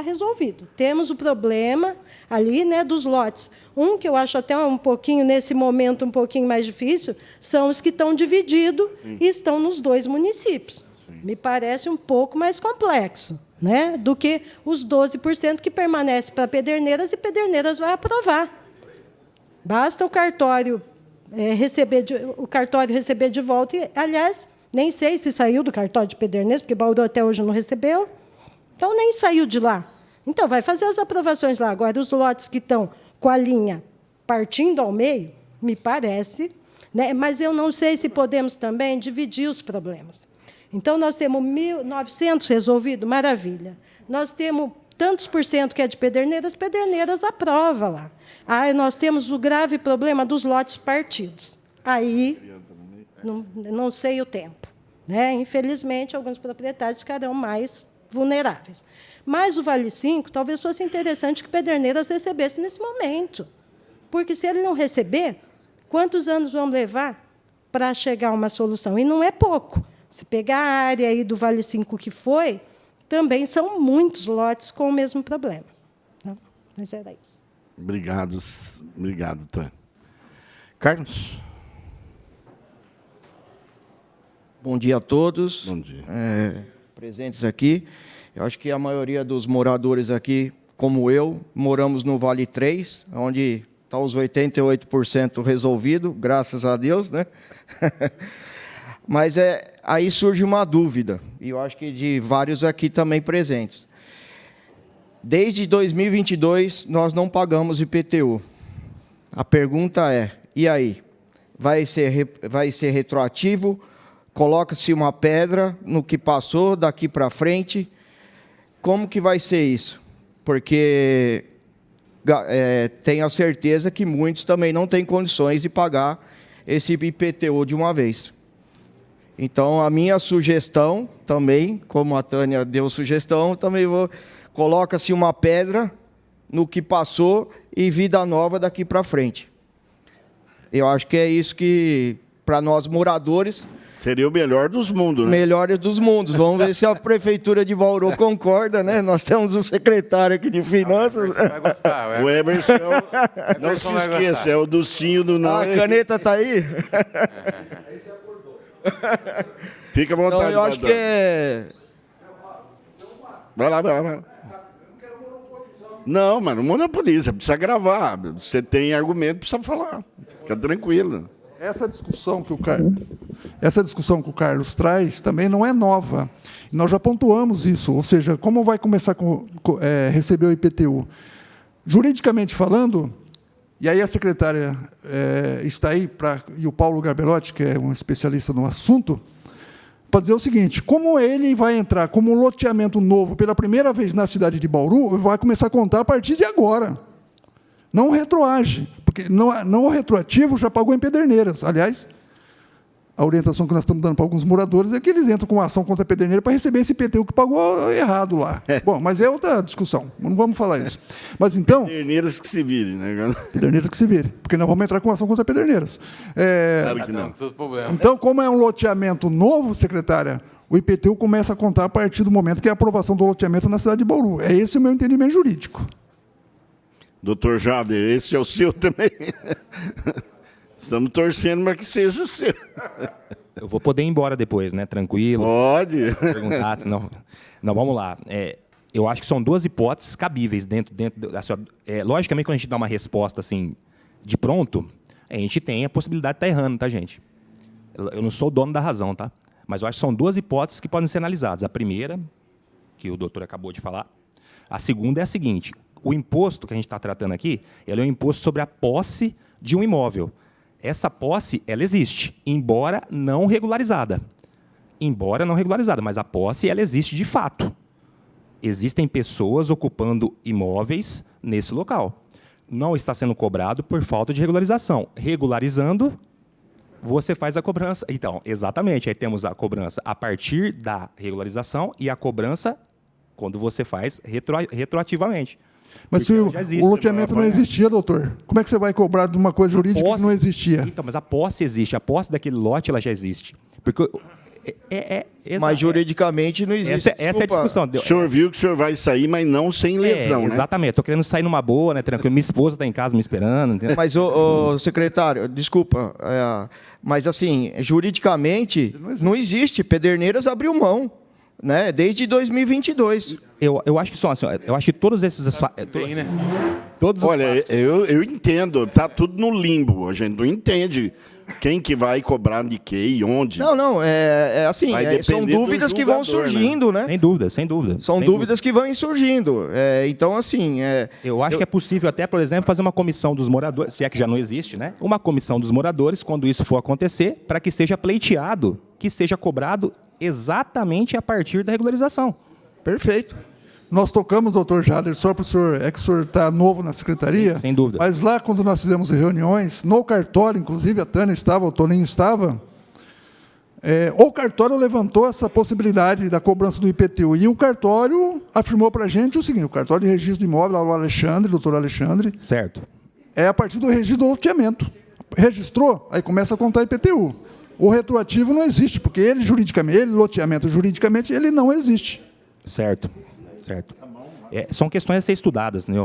resolvido. Temos o problema ali, né, dos lotes. Um que eu acho até um pouquinho, nesse momento, um pouquinho mais difícil, são os que estão divididos e estão nos 2 municípios. Sim. Me parece um pouco mais complexo, né, do que os 12% que permanece para Pederneiras, e Pederneiras vai aprovar. Basta o cartório receber de volta, e, aliás, nem sei se saiu do cartório de Pederneiras, porque Bauru até hoje não recebeu. Então, nem saiu de lá. Então, vai fazer as aprovações lá. Agora, os lotes que estão com a linha partindo ao meio, me parece, né? Mas eu não sei se podemos também dividir os problemas. Então, nós temos 1.900 resolvido, maravilha. Nós temos tantos por cento que é de Pederneiras, Pederneiras aprova lá. Aí nós temos o grave problema dos lotes partidos. Aí, não sei o tempo. Né? Infelizmente, alguns proprietários ficarão mais vulneráveis. Mas o Vale 5 talvez fosse interessante que Pederneiras recebesse nesse momento. Porque, se ele não receber, quantos anos vão levar para chegar a uma solução? E não é pouco. Se pegar a área aí do Vale 5 que foi, também são muitos lotes com o mesmo problema. Não? Mas era isso. Obrigado, Tânia. Carlos? Bom dia a todos. Bom dia. Presentes aqui. Eu acho que a maioria dos moradores aqui, como eu, moramos no Vale 3, onde está os 88% resolvido, graças a Deus, né? Mas aí surge uma dúvida, e eu acho que de vários aqui também presentes. Desde 2022, nós não pagamos IPTU. A pergunta é, e aí? Vai ser retroativo? Coloca-se uma pedra no que passou daqui para frente? Como que vai ser isso? Porque tenho a certeza que muitos também não têm condições de pagar esse IPTU de uma vez. Então, a minha sugestão também, como a Tânia deu sugestão, também coloca-se uma pedra no que passou e vida nova daqui para frente. Eu acho que é isso que, para nós moradores... Seria o melhor dos mundos, né? Melhor dos mundos. Vamos ver se a Prefeitura de Bauru concorda, né? Nós temos um secretário aqui de Finanças. O Everson vai gostar. O Everson, não se esqueça, é o docinho do não. A caneta está aí? Fica à vontade. Então, eu acho que Vai lá. Não, mas não monopoliza, precisa gravar. Você tem argumento, precisa falar. Fica tranquilo. Essa discussão que o Carlos traz também não é nova. Nós já pontuamos isso, ou seja, como vai começar a receber o IPTU? Juridicamente falando, e aí a secretária está aí, e o Paulo Garbelotti, que é um especialista no assunto, para dizer o seguinte, como ele vai entrar como um loteamento novo pela primeira vez na cidade de Bauru, vai começar a contar a partir de agora. Não retroage, porque não o retroativo já pagou em Pederneiras. Aliás, a orientação que nós estamos dando para alguns moradores é que eles entram com uma ação contra a Pederneiras para receber esse IPTU que pagou errado lá. Bom, mas é outra discussão, não vamos falar isso. Mas então... Pederneiras que se virem, né? Pederneiras que se virem, porque nós vamos entrar com uma ação contra a Pederneiras. Claro que não. Então, como é um loteamento novo, secretária, o IPTU começa a contar a partir do momento que é a aprovação do loteamento na cidade de Bauru. É esse o meu entendimento jurídico. Doutor Jader, esse é o seu também. Estamos torcendo para que seja o seu. Eu vou poder ir embora depois, né? Tranquilo. Pode. Perguntar, senão... Não, vamos lá. Eu acho que são duas hipóteses cabíveis dentro logicamente, quando a gente dá uma resposta assim, de pronto, a gente tem a possibilidade de estar errando, tá, gente? Eu não sou o dono da razão, tá? Mas eu acho que são duas hipóteses que podem ser analisadas. A primeira, que o doutor acabou de falar. A segunda é a seguinte. O imposto que a gente está tratando aqui, ele é um imposto sobre a posse de um imóvel. Essa posse, ela existe, embora não regularizada. Mas a posse, ela existe de fato. Existem pessoas ocupando imóveis nesse local. Não está sendo cobrado por falta de regularização. Regularizando, você faz a cobrança. Então, exatamente, aí temos a cobrança a partir da regularização e a cobrança quando você faz retroativamente. Mas se o loteamento não existia, doutor, como é que você vai cobrar de uma coisa jurídica que não existia? Então, mas a posse existe. A posse daquele lote ela já existe. Porque mas juridicamente não existe. Essa é a discussão. O senhor viu que o senhor vai sair, mas não sem lesão, né? Exatamente. Estou querendo sair numa boa, né, tranquilo. Minha esposa está em casa me esperando. Entendeu? Mas, secretário, desculpa, mas assim, juridicamente não existe. Pederneiras abriu mão, né? Desde 2022. Eu acho que são assim, eu acho que todos esses... Olha, eu entendo, está tudo no limbo, a gente não entende quem que vai cobrar de quê e onde. Não, assim, são dúvidas que vão surgindo, né? Sem dúvida. São dúvidas que vão surgindo. Então, assim... Eu acho que é possível até, por exemplo, fazer uma comissão dos moradores, se é que já não existe, né? Uma comissão dos moradores, quando isso for acontecer, para que seja pleiteado, que seja cobrado exatamente a partir da regularização. Perfeito. Nós tocamos, doutor Jader, só para o senhor, que o senhor está novo na secretaria. Sem dúvida. Mas lá, quando nós fizemos reuniões, no cartório, inclusive a Tânia estava, o Toninho estava, o cartório levantou essa possibilidade da cobrança do IPTU. E o cartório afirmou para a gente o seguinte, o cartório de registro de imóvel, lá o Alexandre, doutor Alexandre. Certo. É a partir do registro do loteamento. Registrou, aí começa a contar IPTU. O retroativo não existe, porque ele, loteamento juridicamente, ele não existe. Certo. São questões a ser estudadas, né?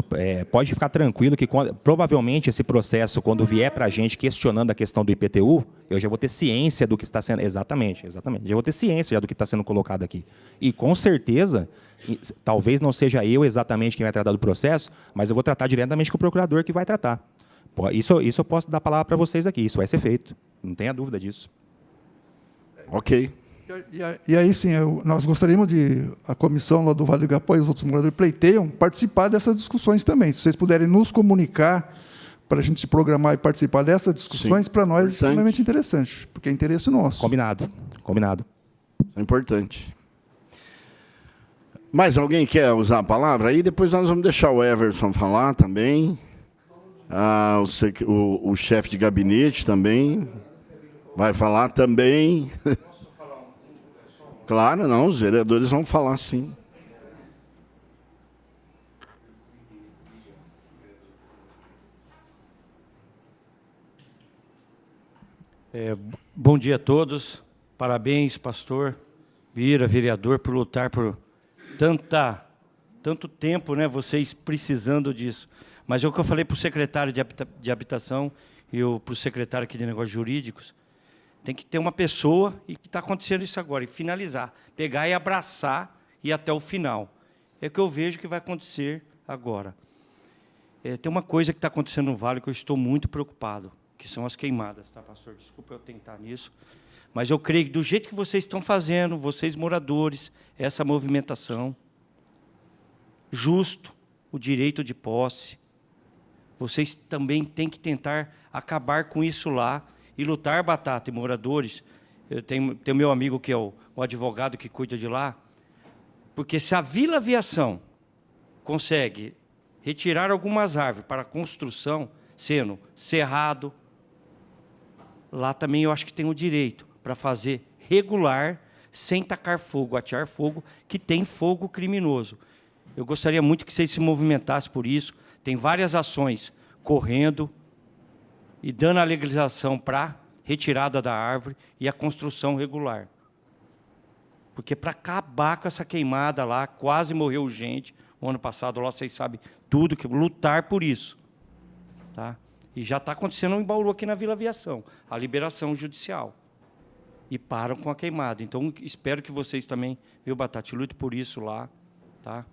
Pode ficar tranquilo que provavelmente esse processo, quando vier para a gente questionando a questão do IPTU, eu já vou ter ciência do que está sendo... Exatamente. Já vou ter ciência já do que está sendo colocado aqui. E com certeza Talvez não seja eu exatamente quem vai tratar do processo, mas eu vou tratar diretamente com o procurador que vai tratar. Isso eu posso dar a palavra para vocês aqui, isso vai ser feito, não tenha dúvida disso. Ok. E aí, sim, nós gostaríamos de, a comissão lá do Vale do Igapó e os outros moradores pleiteiam, participar dessas discussões também. Se vocês puderem nos comunicar para a gente se programar e participar dessas discussões, para nós é extremamente interessante, porque é interesse nosso. Combinado, combinado. É importante. Mais alguém quer usar a palavra? Aí depois nós vamos deixar o Everson falar também. O chefe de gabinete também vai falar também. Claro, não, os vereadores vão falar sim. Bom dia a todos. Parabéns, pastor Bira, vereador, por lutar por tanto tempo, né, vocês precisando disso. Mas é o que eu falei para o secretário de habitação e para o secretário aqui de negócios jurídicos, tem que ter uma pessoa, e que está acontecendo isso agora, e finalizar, pegar e abraçar e ir até o final. É o que eu vejo que vai acontecer agora. Tem uma coisa que está acontecendo no Vale que eu estou muito preocupado, que são as queimadas, tá, pastor? Desculpa eu tentar nisso. Mas eu creio que do jeito que vocês estão fazendo, vocês moradores, essa movimentação, justo, o direito de posse, vocês também têm que tentar acabar com isso lá e lutar, Batata, e moradores. Eu tenho meu amigo que é o advogado que cuida de lá, porque se a Vila Aviação consegue retirar algumas árvores para a construção, sendo cerrado, lá também eu acho que tem o direito para fazer regular, sem tacar fogo, atear fogo, que tem fogo criminoso. Eu gostaria muito que vocês se movimentassem por isso. Tem várias ações correndo e dando a legalização para retirada da árvore e a construção regular. Porque para acabar com essa queimada lá, quase morreu gente, o ano passado lá, vocês sabem tudo, que lutar por isso. Tá? E já está acontecendo em Bauru, aqui na Vila Aviação, a liberação judicial. E param com a queimada. Então, espero que vocês também, viu, Batata, lutem por isso lá. Tá?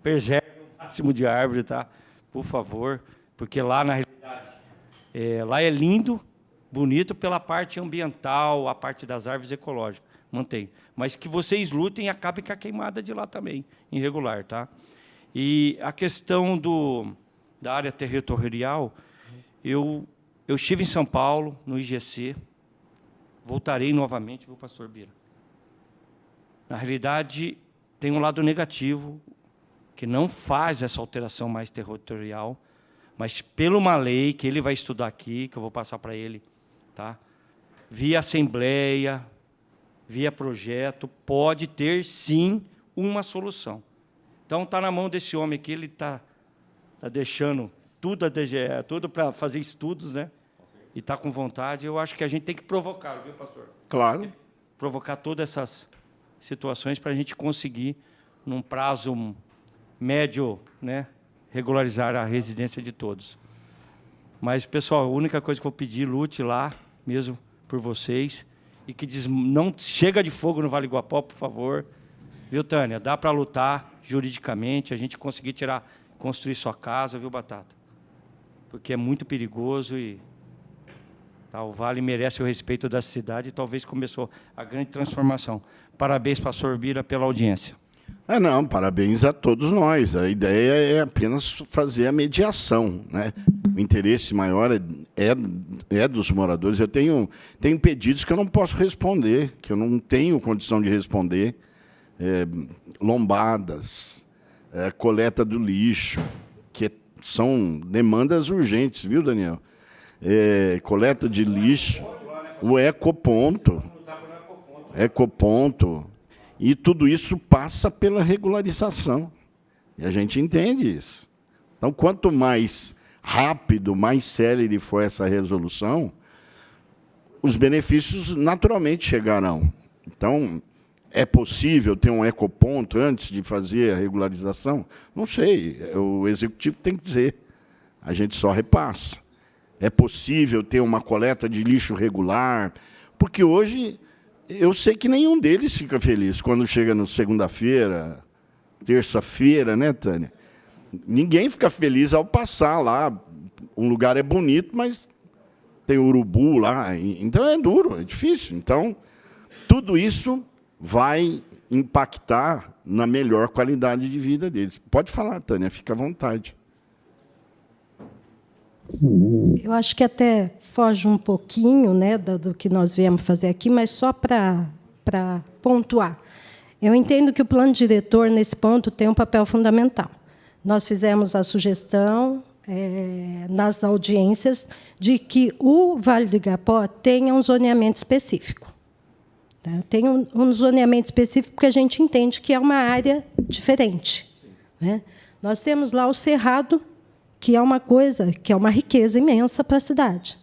Preservem o máximo de árvore, tá? Por favor, porque lá, na realidade, lá é lindo, bonito pela parte ambiental, a parte das árvores ecológicas, mantém. Mas que vocês lutem e acabem com a queimada de lá também, irregular, tá? E a questão da área territorial, eu estive em São Paulo, no IGC, voltarei novamente, viu, pastor Bira? Na realidade, tem um lado negativo, que não faz essa alteração mais territorial, mas pela uma lei que ele vai estudar aqui, que eu vou passar para ele, tá? Via assembleia, via projeto, pode ter, sim, uma solução. Então, está na mão desse homem aqui, ele está deixando tudo a DGE, tudo para fazer estudos, né? E está com vontade. Eu acho que a gente tem que provocar, viu, pastor? Claro. Provocar todas essas situações para a gente conseguir, num prazo médio, né, regularizar a residência de todos. Mas, pessoal, a única coisa que eu vou pedir, lute lá, mesmo por vocês, e que não chega de fogo no Vale do Iguapó, por favor. Viu, Tânia? Dá para lutar juridicamente, a gente conseguir construir sua casa, viu, Batata? Porque é muito perigoso e tá, o Vale merece o respeito da cidade e talvez começou a grande transformação. Parabéns, pastor Bira, pela audiência. Não, parabéns a todos nós. A ideia é apenas fazer a mediação, né? O interesse maior é dos moradores. Eu tenho pedidos que eu não posso responder, que eu não tenho condição de responder. Lombadas, coleta do lixo, que são demandas urgentes, viu, Daniel? Coleta de lixo, o ecoponto, e tudo isso passa pela regularização. E a gente entende isso. Então, quanto mais rápido, mais célere for essa resolução, os benefícios naturalmente chegarão. Então, é possível ter um ecoponto antes de fazer a regularização? Não sei, o executivo tem que dizer. A gente só repassa. É possível ter uma coleta de lixo regular? Porque hoje eu sei que nenhum deles fica feliz quando chega na segunda-feira, terça-feira, né, Tânia? Ninguém fica feliz ao passar lá. Um lugar é bonito, mas tem urubu lá. Então é duro, é difícil. Então, tudo isso vai impactar na melhor qualidade de vida deles. Pode falar, Tânia, fica à vontade. Eu acho que até foge um pouquinho, né, do que nós viemos fazer aqui, mas só para pontuar. Eu entendo que o plano diretor, nesse ponto, tem um papel fundamental. Nós fizemos a sugestão nas audiências de que o Vale do Igapó tenha um zoneamento específico. Tá? Tem um zoneamento específico porque a gente entende que é uma área diferente. Né? Nós temos lá o Cerrado, que é uma coisa, que é uma riqueza imensa para a cidade.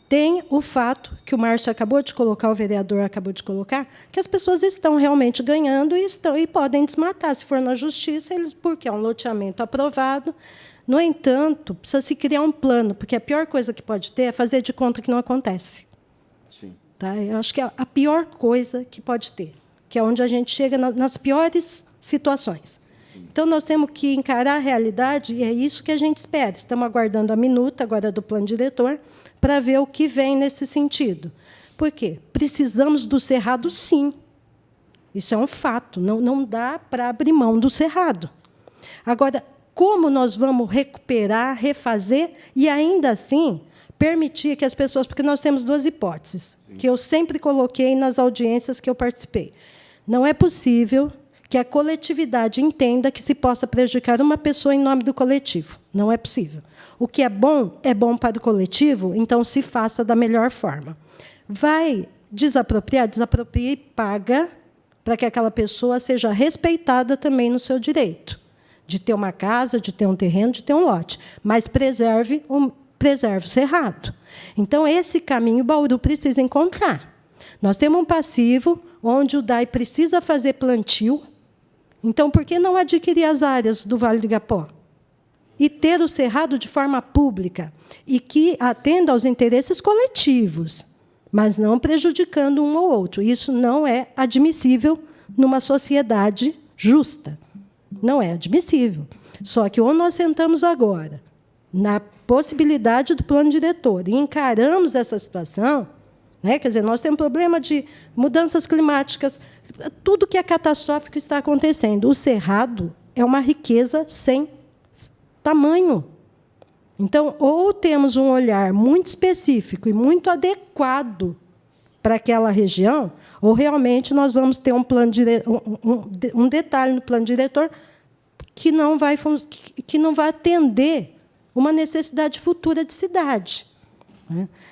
Tem o fato que o Márcio acabou de colocar, o vereador acabou de colocar, que as pessoas estão realmente ganhando e podem desmatar. Se for na justiça, porque é um loteamento aprovado. No entanto, precisa se criar um plano, porque a pior coisa que pode ter é fazer de conta que não acontece. Sim. Tá? Eu acho que é a pior coisa que pode ter, que é onde a gente chega nas piores situações. Então, nós temos que encarar a realidade, e é isso que a gente espera. Estamos aguardando a minuta agora do plano diretor para ver o que vem nesse sentido. Por quê? Precisamos do Cerrado, sim. Isso é um fato. Não dá para abrir mão do Cerrado. Agora, como nós vamos recuperar, refazer e, ainda assim, permitir que as pessoas... Porque nós temos duas hipóteses, que eu sempre coloquei nas audiências que eu participei. Não é possível que a coletividade entenda que se possa prejudicar uma pessoa em nome do coletivo. Não é possível. O que é bom para o coletivo, então se faça da melhor forma. Vai desapropriar, desapropria e paga para que aquela pessoa seja respeitada também no seu direito de ter uma casa, de ter um terreno, de ter um lote, mas preserve o Cerrado. Então, esse caminho o Bauru precisa encontrar. Nós temos um passivo onde o DAI precisa fazer plantio. Então, por que não adquirir as áreas do Vale do Igapó? E ter o Cerrado de forma pública e que atenda aos interesses coletivos, mas não prejudicando um ou outro. Isso não é admissível numa sociedade justa. Não é admissível. Só que ou nós sentamos agora na possibilidade do plano diretor e encaramos essa situação, né? Quer dizer, nós temos problema de mudanças climáticas, tudo que é catastrófico está acontecendo. O Cerrado é uma riqueza sem tamanho. Então, ou temos um olhar muito específico e muito adequado para aquela região, ou realmente nós vamos ter um detalhe no plano diretor que não vai atender uma necessidade futura de cidade.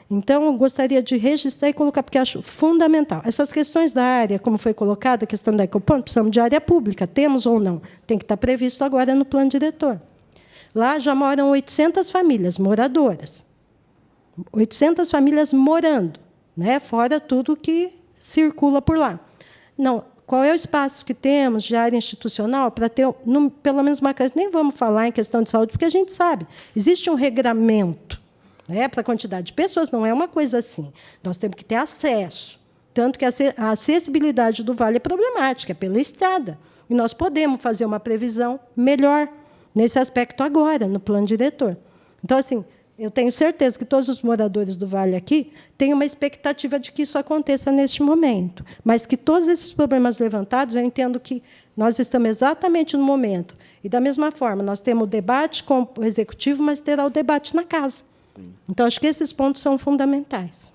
Então, eu gostaria de registrar e colocar, porque acho fundamental. Essas questões da área, como foi colocada, a questão da Ecoplan, precisamos de área pública, temos ou não? Tem que estar previsto agora no plano diretor. Lá já moram 800 famílias moradoras. 800 famílias morando, né? Fora tudo que circula por lá. Não, qual é o espaço que temos de área institucional para ter, pelo menos, uma casa? Nem vamos falar em questão de saúde, porque a gente sabe, existe um regramento, né, para a quantidade de pessoas, não é uma coisa assim. Nós temos que ter acesso. Tanto que a acessibilidade do vale é problemática, é pela estrada. E nós podemos fazer uma previsão melhor nesse aspecto agora, no plano diretor. Então, assim, eu tenho certeza que todos os moradores do Vale aqui têm uma expectativa de que isso aconteça neste momento, mas que todos esses problemas levantados, eu entendo que nós estamos exatamente no momento. E, da mesma forma, nós temos o debate com o Executivo, mas terá o debate na casa. Sim. Então, acho que esses pontos são fundamentais.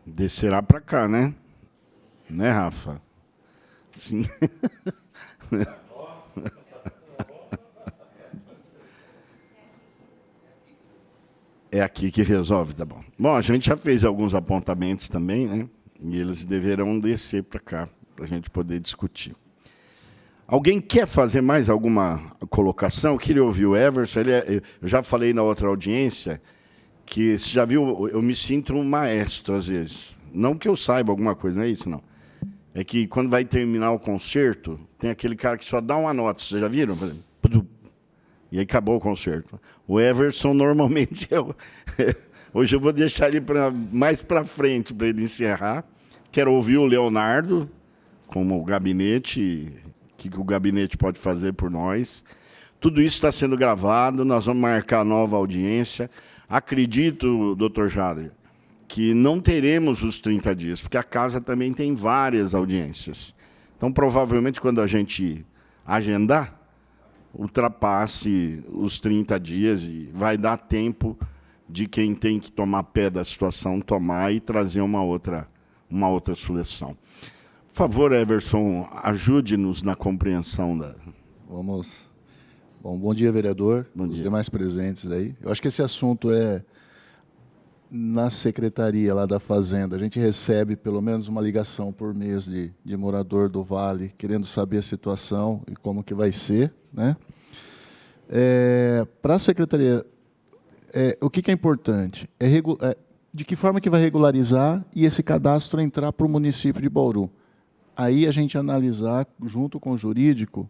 Descerá para cá, né? Né, Rafa? Sim. É aqui que resolve, tá bom. Bom, a gente já fez alguns apontamentos também, né? E eles deverão descer para cá, para a gente poder discutir. Alguém quer fazer mais alguma colocação? Eu queria ouvir o Everson. Eu já falei na outra audiência que, você já viu, eu me sinto um maestro, às vezes. Não que eu saiba alguma coisa, não é isso, não. É que, quando vai terminar o concerto, tem aquele cara que só dá uma nota. Vocês já viram? E aí acabou o concerto. O Everson, normalmente, hoje eu vou deixar ele mais para frente, para ele encerrar. Quero ouvir o Leonardo, como o gabinete que o gabinete pode fazer por nós. Tudo isso está sendo gravado, nós vamos marcar nova audiência. Acredito, doutor Jader, que não teremos os 30 dias, porque a casa também tem várias audiências. Então, provavelmente, quando a gente agendar, ultrapasse os 30 dias e vai dar tempo de quem tem que tomar pé da situação tomar e trazer uma outra solução. Por favor, Everson, ajude-nos na compreensão da... Vamos. Bom dia, vereador, os demais presentes aí. Eu acho que esse assunto é na secretaria lá da Fazenda. A gente recebe pelo menos uma ligação por mês de morador do Vale, querendo saber a situação e como que vai ser, né? Para a secretaria, o que é importante? De que forma que vai regularizar e esse cadastro entrar para o município de Bauru. Aí a gente analisar, junto com o jurídico,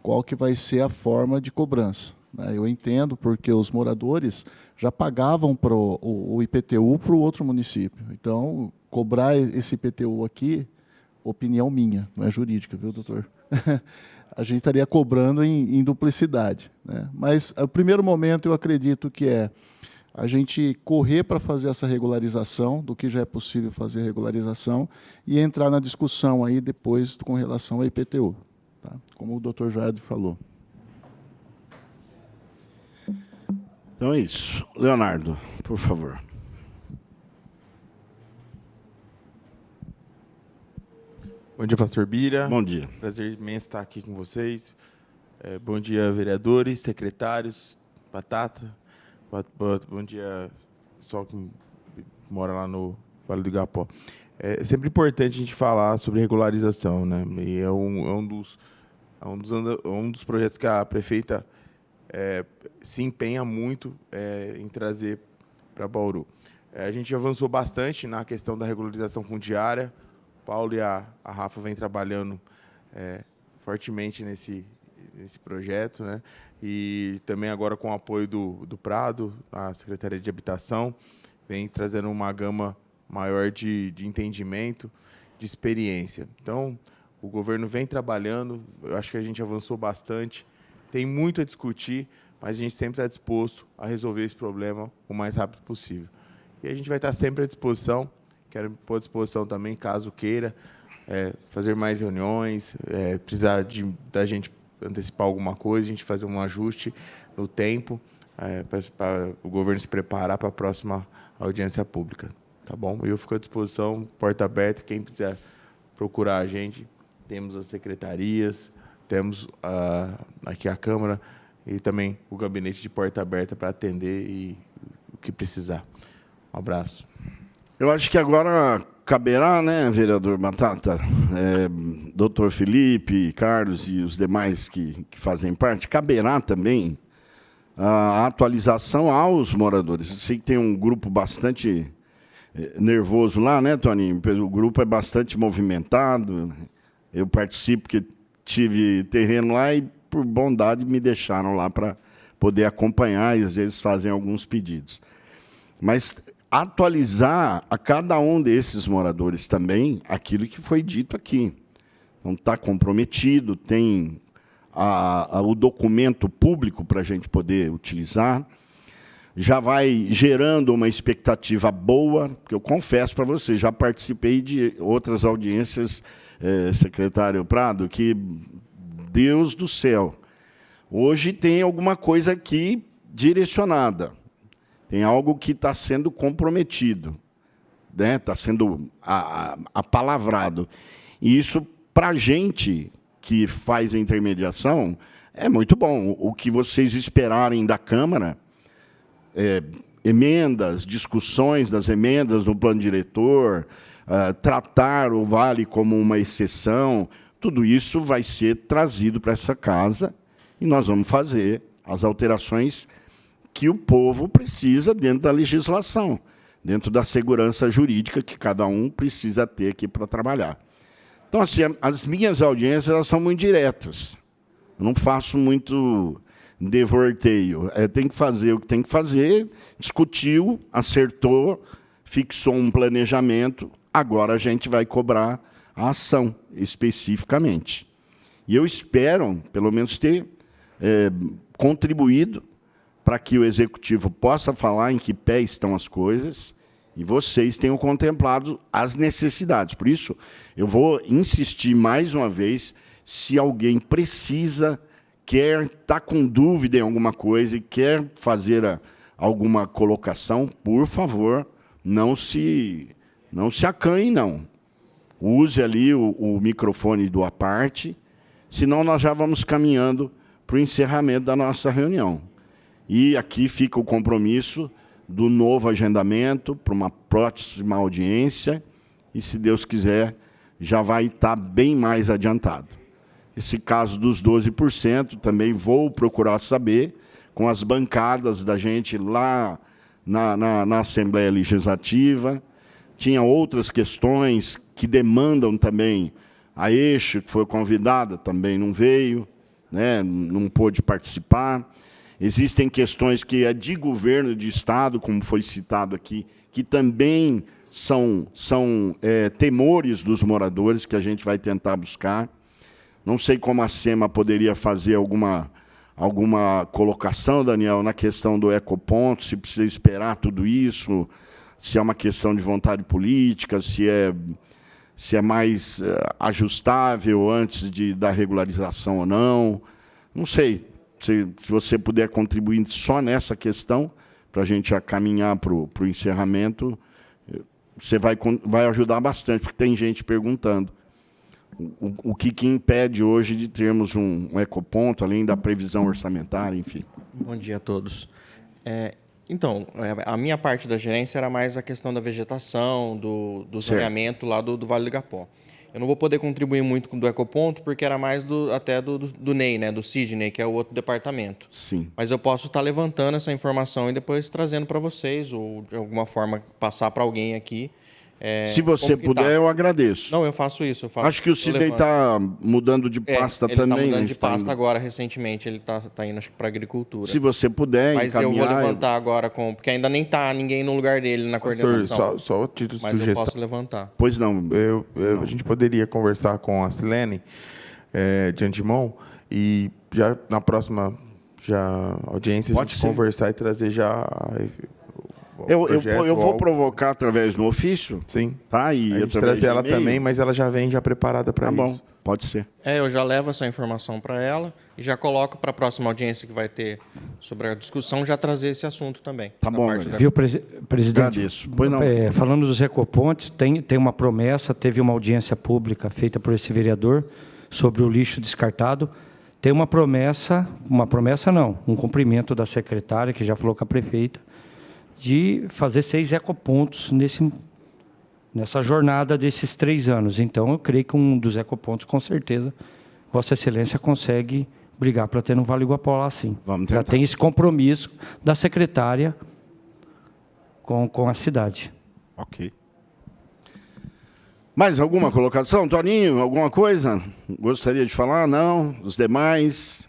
qual que vai ser a forma de cobrança. Eu entendo, porque os moradores já pagavam o IPTU para o outro município. Então, cobrar esse IPTU aqui, opinião minha, não é jurídica, viu, doutor? A gente estaria cobrando em duplicidade, né? Mas, no primeiro momento, eu acredito que a gente correr para fazer essa regularização, do que já é possível fazer regularização, e entrar na discussão aí depois com relação ao IPTU, tá? Como o doutor Jader falou. Então é isso. Leonardo, por favor. Bom dia, pastor Bira. Bom dia. Prazer imenso estar aqui com vocês. Bom dia, vereadores, secretários, Batata. Bom dia, pessoal que mora lá no Vale do Igapó. É sempre importante a gente falar sobre regularização, né? E é um dos projetos que a prefeita se empenha muito em trazer para Bauru. A gente avançou bastante na questão da regularização fundiária. O Paulo e a Rafa vêm trabalhando fortemente nesse projeto, né? E também agora com o apoio do Prado, a Secretaria de Habitação, vem trazendo uma gama maior de entendimento, de experiência. Então, o governo vem trabalhando, eu acho que a gente avançou bastante, tem muito a discutir, mas a gente sempre está disposto a resolver esse problema o mais rápido possível. E a gente vai estar sempre à disposição, quero pôr à disposição também, caso queira, fazer mais reuniões, precisar da gente antecipar alguma coisa, a gente fazer um ajuste no tempo, para o governo se preparar para a próxima audiência pública. Tá bom? Eu fico à disposição, porta aberta, quem quiser procurar a gente, temos as secretarias, temos aqui a Câmara e também o gabinete de porta aberta para atender e o que precisar. Um abraço. Eu acho que agora caberá, né, vereador Batata, doutor Felipe, Carlos e os demais que fazem parte, caberá também a atualização aos moradores. Eu sei que tem um grupo bastante nervoso lá, né, Toninho? O grupo é bastante movimentado. Eu participo, porque tive terreno lá e, por bondade, me deixaram lá para poder acompanhar e, às vezes, fazem alguns pedidos. Mas atualizar a cada um desses moradores também aquilo que foi dito aqui. Então, está comprometido, tem o documento público para a gente poder utilizar, já vai gerando uma expectativa boa, porque eu confesso para você, já participei de outras audiências, secretário Prado, que, Deus do céu, hoje tem alguma coisa aqui direcionada, tem algo que está sendo comprometido, né? Está sendo apalavrado. E isso, para a gente que faz a intermediação, é muito bom. O que vocês esperarem da Câmara, emendas, discussões das emendas no plano diretor, tratar o Vale como uma exceção, tudo isso vai ser trazido para essa casa e nós vamos fazer as alterações que o povo precisa dentro da legislação, dentro da segurança jurídica que cada um precisa ter aqui para trabalhar. Então, assim, as minhas audiências elas são muito diretas. Eu não faço muito devorteio. Tem que fazer o que tem que fazer, discutiu, acertou, fixou um planejamento, agora a gente vai cobrar a ação, especificamente. E eu espero, pelo menos, ter contribuído para que o Executivo possa falar em que pé estão as coisas e vocês tenham contemplado as necessidades. Por isso, eu vou insistir mais uma vez, se alguém precisa, quer estar com dúvida em alguma coisa e quer fazer alguma colocação, por favor, não se acanhe, não. Use ali o microfone do à parte, senão nós já vamos caminhando para o encerramento da nossa reunião. E aqui fica o compromisso do novo agendamento para uma próxima audiência, e, se Deus quiser, já vai estar bem mais adiantado. Esse caso dos 12%, também vou procurar saber, com as bancadas da gente lá na Assembleia Legislativa. Tinha outras questões que demandam também. A Eixo, que foi convidada, também não veio, né, não pôde participar. Existem questões que é de governo de Estado, como foi citado aqui, que também são temores dos moradores, que a gente vai tentar buscar. Não sei como a SEMA poderia fazer alguma colocação, Daniel, na questão do ecoponto, se precisa esperar tudo isso, se é uma questão de vontade política, se é mais ajustável antes da regularização ou não. Não sei. Se você puder contribuir só nessa questão, para a gente já caminhar para o encerramento, você vai ajudar bastante, porque tem gente perguntando o que impede hoje de termos um ecoponto, além da previsão orçamentária, enfim. Bom dia a todos. Então, a minha parte da gerência era mais a questão da vegetação, do zoneamento lá do Vale do Igapó. Eu não vou poder contribuir muito com o do ecoponto, porque era mais até do NEI, né, do Sidney, que é o outro departamento. Sim. Mas eu posso estar levantando essa informação e depois trazendo para vocês, ou de alguma forma passar para alguém aqui. Se você puder, eu agradeço. Não, eu faço isso. Acho que o Sidney está mudando de pasta também. Ele está mudando de pasta agora, recentemente. Ele está indo para a agricultura. Se você puder Mas eu vou levantar agora, porque ainda nem está ninguém no lugar dele na coordenação. Só o título de Mas sugestão. eu posso levantar. Pois não. A gente poderia conversar com a Silene de antemão e já na próxima audiência a gente conversar e trazer já... Eu vou provocar através do ofício. Sim. Tá? E a gente trazer ela também, mas ela já vem preparada para isso. Tá bom, pode ser. Eu já levo essa informação para ela e já coloco para a próxima audiência que vai ter sobre a discussão, já trazer esse assunto também. Tá bom, viu, presidente? Agradeço. Pois não. Falando dos ecopontos, tem uma promessa, teve uma audiência pública feita por esse vereador sobre o lixo descartado. Tem uma promessa não, um cumprimento da secretária, que já falou com a prefeita, de fazer 6 ecopontos nessa jornada desses 3 anos. Então, eu creio que um dos ecopontos, com certeza, Vossa Excelência consegue brigar para ter no Vale do Igapó lá, sim. Vamos tentar. Já tem esse compromisso da secretária com a cidade. Ok. Mais alguma colocação? Toninho, alguma coisa? Gostaria de falar? Não? Os demais?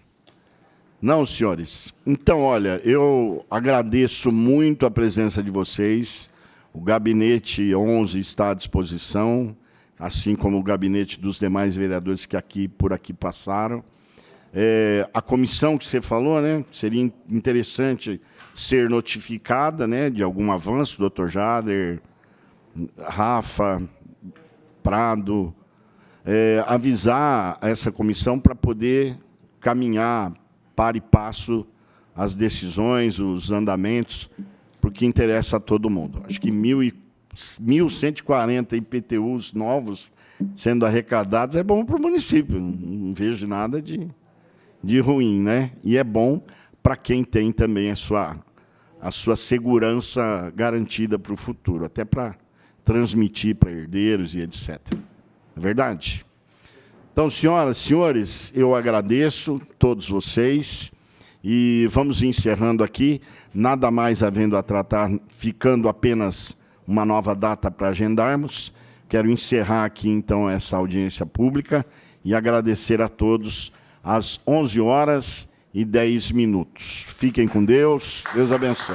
Não, senhores. Então, olha, eu agradeço muito a presença de vocês. O gabinete 11 está à disposição, assim como o gabinete dos demais vereadores que por aqui passaram. A comissão que você falou, né, seria interessante ser notificada, né, de algum avanço, doutor Jader, Rafa, Prado, avisar essa comissão para poder caminhar para e passo as decisões, os andamentos, porque interessa a todo mundo. Acho que 1.140 IPTUs novos sendo arrecadados é bom para o município. Não vejo nada de ruim, né? E é bom para quem tem também a sua segurança garantida para o futuro, até para transmitir para herdeiros e etc. É verdade? Então, senhoras e senhores, eu agradeço todos vocês e vamos encerrando aqui, nada mais havendo a tratar, ficando apenas uma nova data para agendarmos. Quero encerrar aqui, então, essa audiência pública e agradecer a todos às 11h10. Fiquem com Deus. Deus abençoe.